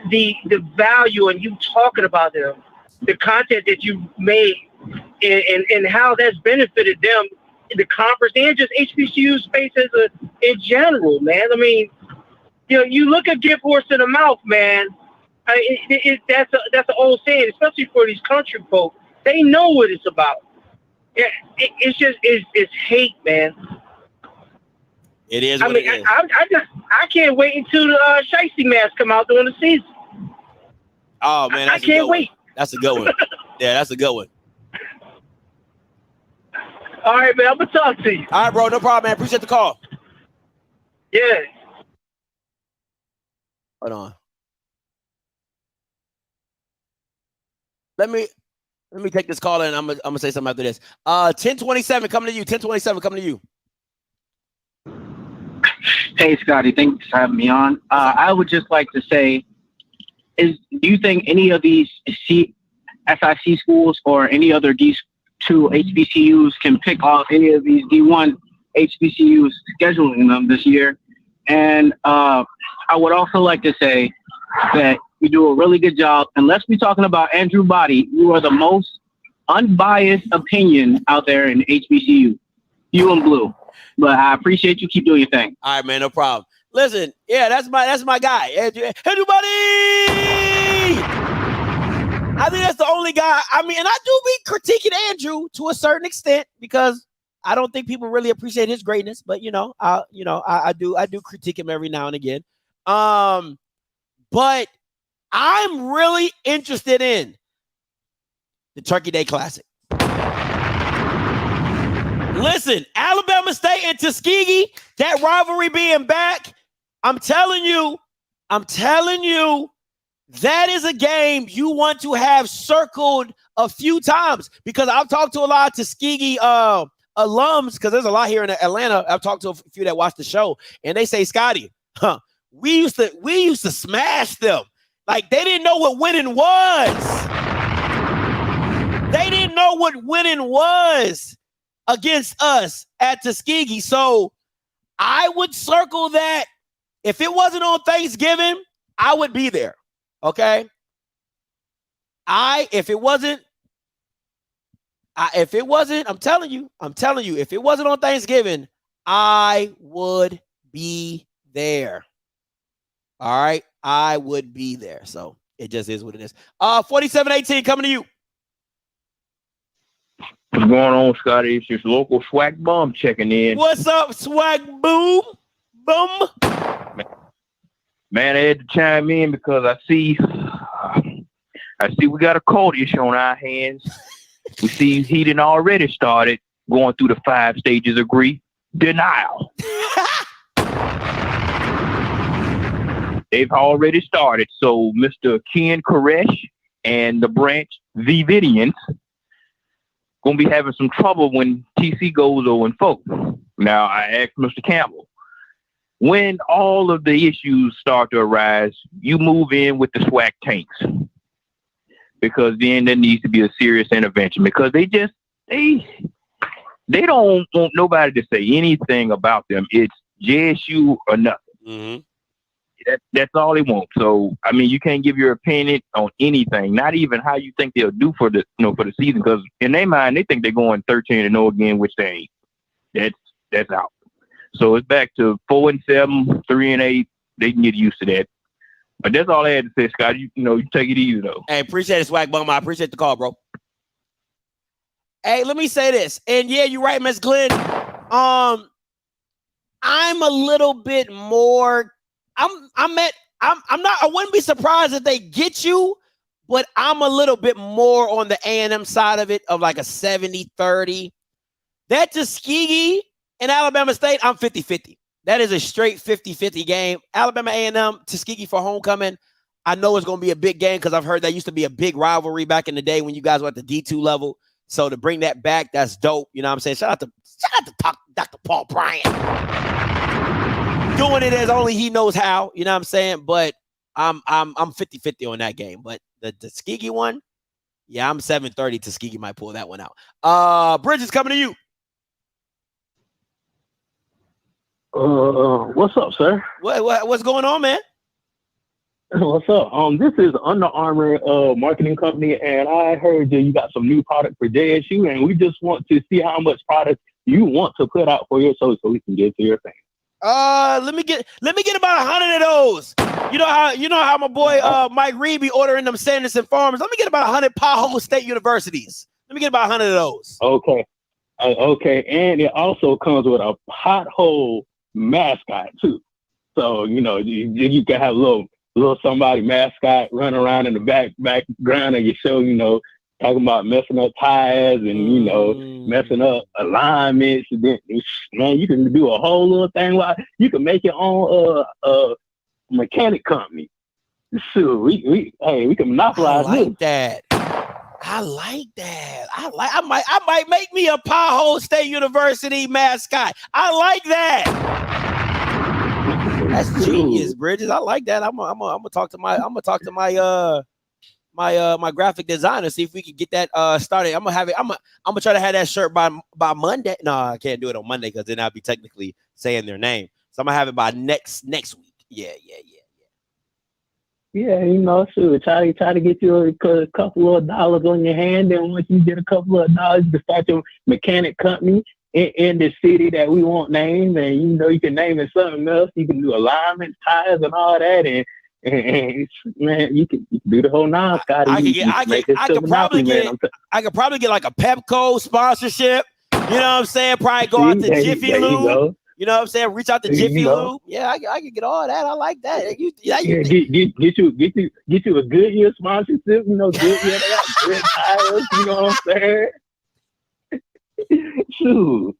the value in you talking about them, the content that you made, and how that's benefited them in the conference and just HBCU space in general, man. I mean, you know, you look a gift horse in the mouth, man. That's an old saying, especially for these country folk. They know what it's about. Yeah, it's hate, man. It is what it is. I can't wait until the Shiesty Mask come out during the season. Oh man, I can't wait. That's a good one. Yeah, that's a good one. All right, man. I'm gonna talk to you. All right, bro. No problem, man. Appreciate the call. Yeah. Hold on. Let me take this call and I'm gonna say something after this. 1027 coming to you. 1027 coming to you. Hey, Scotty. Thanks for having me on. I would just like to say, do you think any of these SIC schools or any other D2 HBCUs can pick off any of these D1 HBCUs scheduling them this year? And I would also like to say that you do a really good job. And let's be talking about Andrew Body. You are the most unbiased opinion out there in HBCU. You and Blue. But I appreciate you. Keep doing your thing. All right, man. No problem. Listen, yeah, that's my guy. Andrew Body! I think that's the only guy. I mean, and I do be critiquing Andrew to a certain extent because I don't think people really appreciate his greatness. But I do critique him every now and again. But I'm really interested in the Turkey Day Classic. Listen, Alabama State and Tuskegee, that rivalry being back, I'm telling you, that is a game you want to have circled a few times, because I've talked to a lot of Tuskegee alums, because there's a lot here in Atlanta. I've talked to a few that watch the show, and they say, Scotty, we used to smash them. Like, they didn't know what winning was. They didn't know what winning was against us at Tuskegee. So I would circle that. If it wasn't on Thanksgiving, I would be there. Okay. If it wasn't, I'm telling you, if it wasn't on Thanksgiving, I would be there. All right. I would be there. So it just is what it is. 4718 coming to you. What's going on, Scotty? It's just local swag bum checking in. What's up, swag boom? Boom. Man, I had to chime in because I see we got a cold issue on our hands. We see he done already started going through the 5 stages of grief. Denial. They've already started. So Mr. Ken Koresh and the branch Vividians gonna be having some trouble when TC goes 0-4. Now I asked Mr. Campbell, when all of the issues start to arise, you move in with the SWAC tanks, because then there needs to be a serious intervention, because they don't want nobody to say anything about them. It's JSU or nothing. Mm-hmm. That's all they want. So I mean, you can't give your opinion on anything, not even how you think they'll do for the season, because in their mind they think they're going 13-0 again, which they ain't. That's out. So it's back to 4-7, 3-8. They can get used to that. But that's all I had to say, Scott. You take it easy though. Hey, appreciate it, swag bum. I appreciate the call, bro. Hey, let me say this, and yeah, you're right, Miss Glenn. I'm a little bit more. I wouldn't be surprised if they get you, but I'm a little bit more on the A&M side of it, of like a 70-30. That Tuskegee and Alabama State, I'm 50-50. That is a straight 50-50 game. Alabama A&M, Tuskegee for homecoming. I know it's going to be a big game, because I've heard that used to be a big rivalry back in the day when you guys were at the D2 level. So to bring that back, that's dope. You know what I'm saying? Shout out to Dr. Paul Bryant. Doing it as only he knows how, you know what I'm saying? But I'm 50-50 on that game. But the Tuskegee one, yeah, I'm 7-30. Tuskegee might pull that one out. Bridges, coming to you. What's up, sir? What's going on, man? What's up? This is Under Armour marketing company, and I heard you got some new product for JSU, and we just want to see how much product you want to put out for your show so we can get to your thing. Let me get about 100 of those. You know how my boy Mike Reed be ordering them Sanderson Farmers. Let me get about 100 Pothole State Universities. Let me get about 100 of those. Okay. Okay, and it also comes with a pothole mascot too. So you can have a little somebody mascot running around in the background of your show. Talking about messing up tires and messing up alignments. Man, you can do a whole little thing. You can make your own mechanic company. Sure, we can monopolize. I like that. I might make me a Pothole State University mascot. I like that. That's genius, Bridges. I like that. I'm gonna talk to my my graphic designer, see if we can get that started. I'm gonna try to have that shirt by Monday. No, I can't do it on Monday, because then I'll be technically saying their name. So I'm gonna have it by next week. Yeah. Yeah, sure. Try to get you a couple of dollars on your hand. Then once you get a couple of dollars, you can start your mechanic company in the city that we won't name. And you can name it something else. You can do alignments, tires, and all that. And man, you can do the whole nine, Scotty. I could probably get like a Pepco sponsorship. You know what I'm saying? Probably go out to Jiffy Lube. You know what I'm saying? Reach out to Jiffy Lube. Yeah, I can get all that. I like that. Get you a Goodyear sponsorship. You know, Goodyear, they got good tires. You know what I'm saying? Shoot.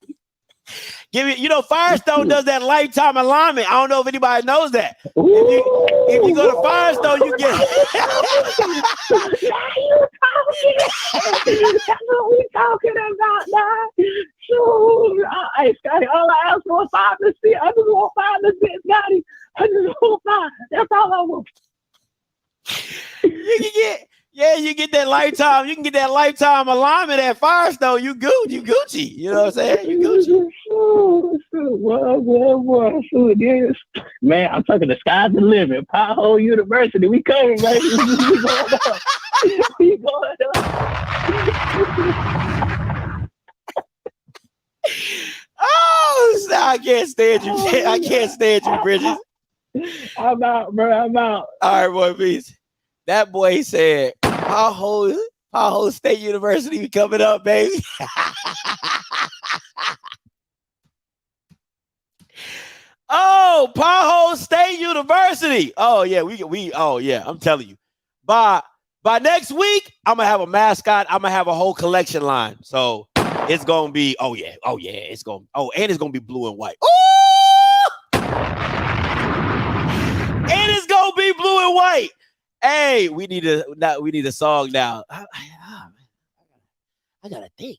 Give me, Firestone does that lifetime alignment. I don't know if anybody knows that. If you go to Firestone, you get That's what we talking about now. Shoot. Hey, Scotty, all I asked for was 5 to 6. I just want 5 to 6, Scotty. I just want 5. That's all I want. You get that lifetime. You can get that lifetime alignment at Firestone. You Gucci. You know what I'm saying? You Gucci. Boy. Shoot, yes. Man, I'm talking the sky's the limit. Pothole University. We coming, baby. We going up. We going up. Oh, I can't stand you. I can't stand you, Bridges. I'm out, bro. I'm out. All right, boy, peace. That boy said, Powell State University coming up, baby. Oh, Powell State University. Oh, yeah, I'm telling you. By next week, I'm gonna have a mascot. I'm gonna have a whole collection line. So it's gonna be, and it's gonna be blue and white. Ooh! And it's gonna be blue and white. Hey, we need a song now. I gotta think.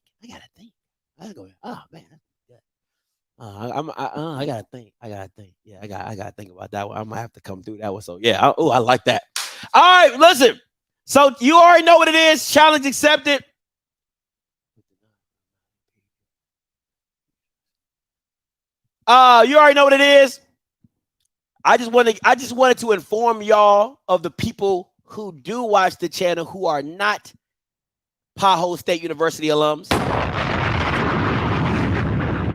I go, oh man. I gotta think. Yeah, I gotta think about that one. I'm gonna have to come through that one. So yeah, I like that. All right, listen. So you already know what it is. Challenge accepted. You already know what it is. I just wanted to inform y'all of the people who do watch the channel who are not Powell State University alums.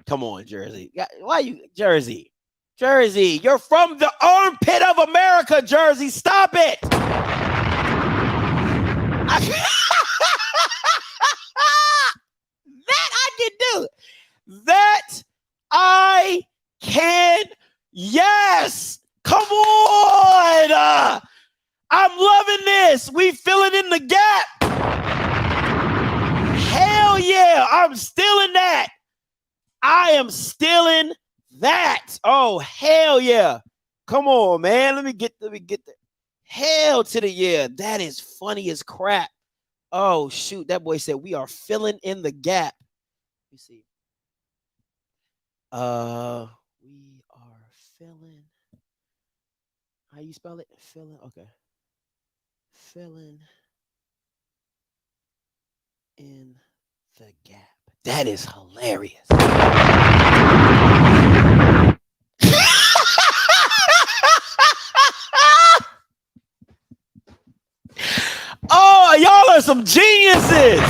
Come on, Jersey. Why you Jersey? Jersey, you're from the armpit of America, Jersey. Stop it. That I can do. That I can. Yes. Come on. I'm loving this. We filling in the gap. Hell yeah. I'm stealing that. I am stealing that. Oh, hell yeah. Come on, man. Let me get the hell to the yeah. That is funny as crap. Oh, shoot. That boy said we are filling in the gap. Let me see. We are filling. How you spell it? Filling. Okay. Filling in the gap. That is hilarious. Oh, y'all are some geniuses.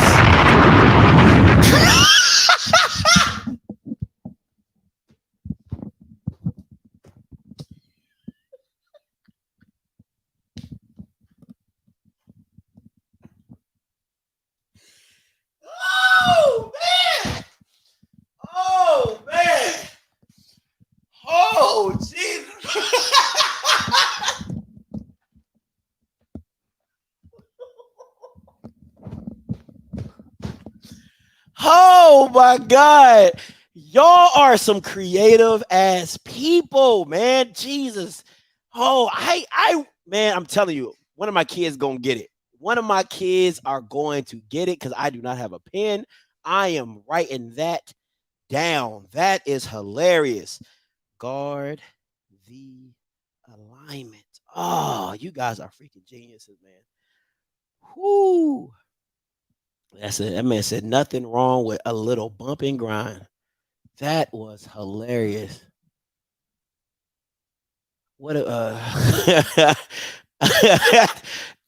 Oh, man. Oh, man. Oh, Jesus. Oh, my God. Y'all are some creative ass people, man. Jesus. Oh, man, I'm telling you, one of my kids gonna get it. One of my kids are going to get it because I do not have a pen. I am writing that down. That is hilarious. Guard the alignment. Oh, you guys are freaking geniuses, man. Whoo. That's it. That man said nothing wrong with a little bump and grind. That was hilarious. What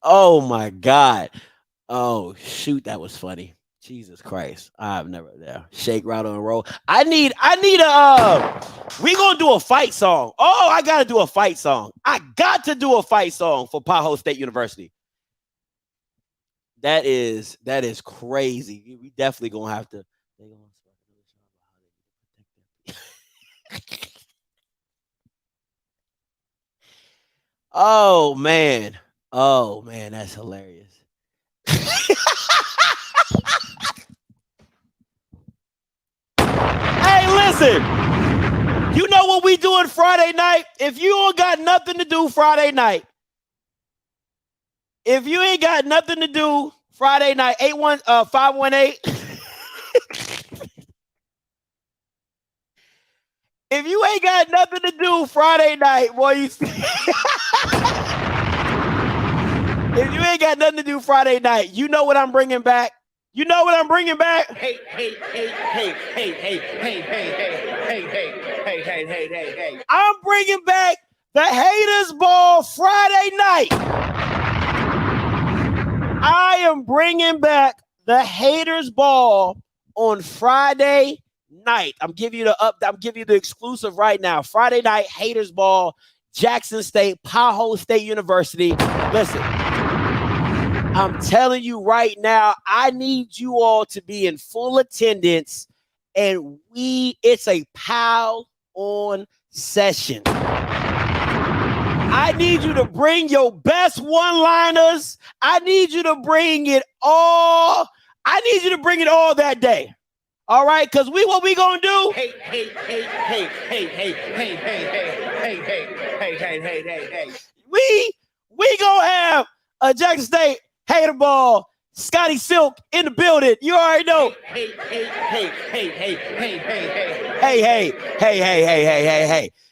oh my God. Oh shoot, that was funny. Jesus Christ. I've never shake, rattle, and roll. I need a we gonna do a fight song. Oh, I gotta do a fight song. I got to do a fight song for Powell State University. That is crazy. We definitely gonna have to. Oh man, that's hilarious. Hey, listen. You know what we doing Friday night? If you don't got nothing to do Friday night, if you ain't got nothing to do Friday night, 518. If you ain't got nothing to do Friday night, boy, if you ain't got nothing to do Friday night, you know what I'm bringing back? You know what I'm bringing back? Hey. I'm bringing back the Haters Ball Friday night. I am bringing back the Haters Ball on Friday night. I'm giving you the exclusive right now. Friday night Haters Ball, Jackson State, Powell State University. Listen, I'm telling you right now, I need you all to be in full attendance, and it's a pal on session. I need you to bring your best one-liners. I need you to bring it all. I need you to bring it all that day. All right, because what we gonna do? Hey. We gonna have a Jackson State Hater Ball, Scotty Silk in the building. You already know. Hey.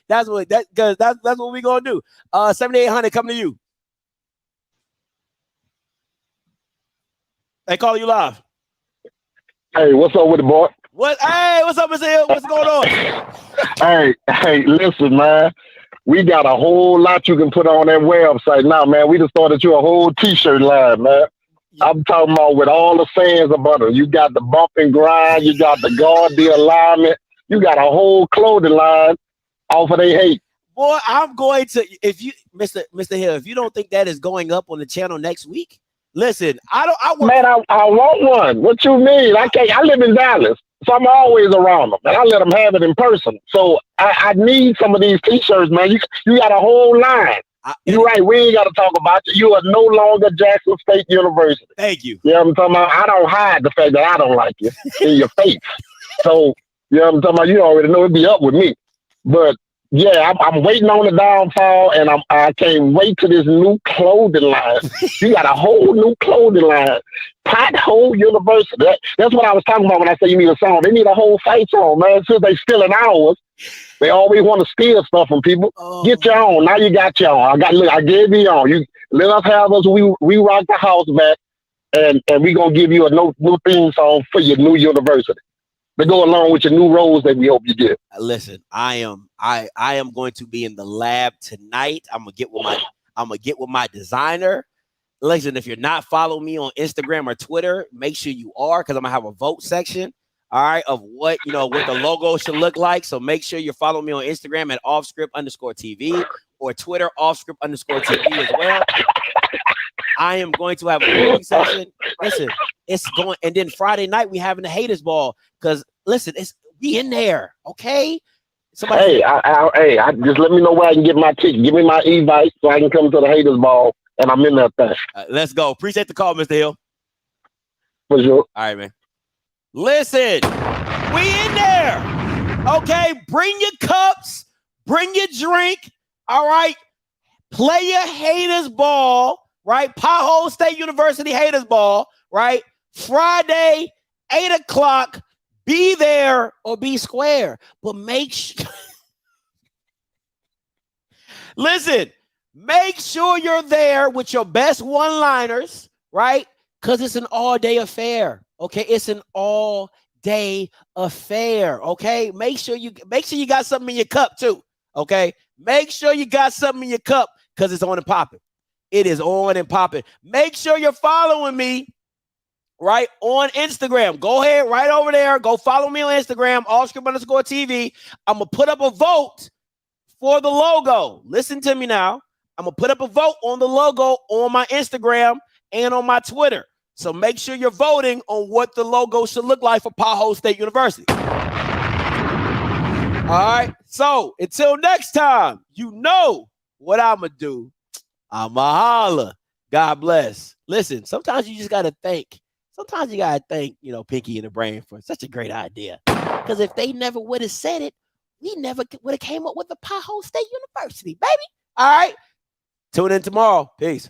That's what we gonna do. 7800 coming to you. They call you live. Hey, what's up with the boy? Hey, what's up, Mr. Hill? What's going on? Hey, listen, man. We got a whole lot you can put on that website now, man. We just started you a whole t-shirt line, man. I'm talking about with all the sayings about it. You got the bump and grind, you got the guard, the alignment, you got a whole clothing line off of they hate. Boy, I'm going to, if you, Mr. Hill, if you don't think that is going up on the channel next week, listen, I want one. What you mean? I live in Dallas, so I'm always around them, and I let them have it in person. So I need some of these t-shirts, man. You got a whole line. You're right. We ain't got to talk about you. You are no longer Jackson State University. Thank you. You know what I'm talking about? I don't hide the fact that I don't like you in your face. So, you know what I'm talking about? You already know it'd be up with me. But yeah, I'm waiting on the downfall, and I can't wait to this new clothing line. You got a whole new clothing line. Pothole University. That's what I was talking about when I say you need a song. They need a whole fight song, man. Since they stealing ours, they always want to steal stuff from people. Get your own. Now you got your own. I gave you your own. You let us have us. We rock the house back, and we gonna give you a new theme song for your new university to go along with your new roles that we hope you get. Listen, I am going to be in the lab tonight. I'm gonna get with my designer. Listen, if you're not following me on Instagram or Twitter, make sure you are, because I'm gonna have a vote section, all right, of what the logo should look like. So make sure you're following me on Instagram at Offscript_TV or Twitter Offscript_TV as well. I am going to have a voting session. Listen, it's going, and then Friday night we having the Haters Ball, because listen, we in there, okay? Somebody I just let me know where I can get my ticket. Give me my e-bike so I can come to the Haters Ball, and I'm in that thing. Let's go. Appreciate the call, Mr. Hill. For sure. All right, man. Listen, we in there. Okay, bring your cups, bring your drink. All right, play your Haters Ball. Right, Powell State University Haters Ball. Right, Friday, 8:00. Be there or be square, but make sure. Listen, make sure you're there with your best one-liners, right? Because it's an all-day affair. Okay, it's an all-day affair. Okay, make sure you got something in your cup too. Okay, make sure you got something in your cup, because it's on and popping. It is on and popping. Make sure you're following me, right, on Instagram. Go ahead, right over there. Go follow me on Instagram, Offscript_TV. I'm going to put up a vote for the logo. Listen to me now. I'm going to put up a vote on the logo on my Instagram and on my Twitter. So make sure you're voting on what the logo should look like for Powell State University. All right. So until next time, you know what I'm going to do. I'm a holla. God bless. Listen, sometimes you just got to thank. Sometimes you got to thank, Pinky and the Brain for such a great idea. Because if they never would have said it, we never would have came up with the Pothole State University, baby. All right. Tune in tomorrow. Peace.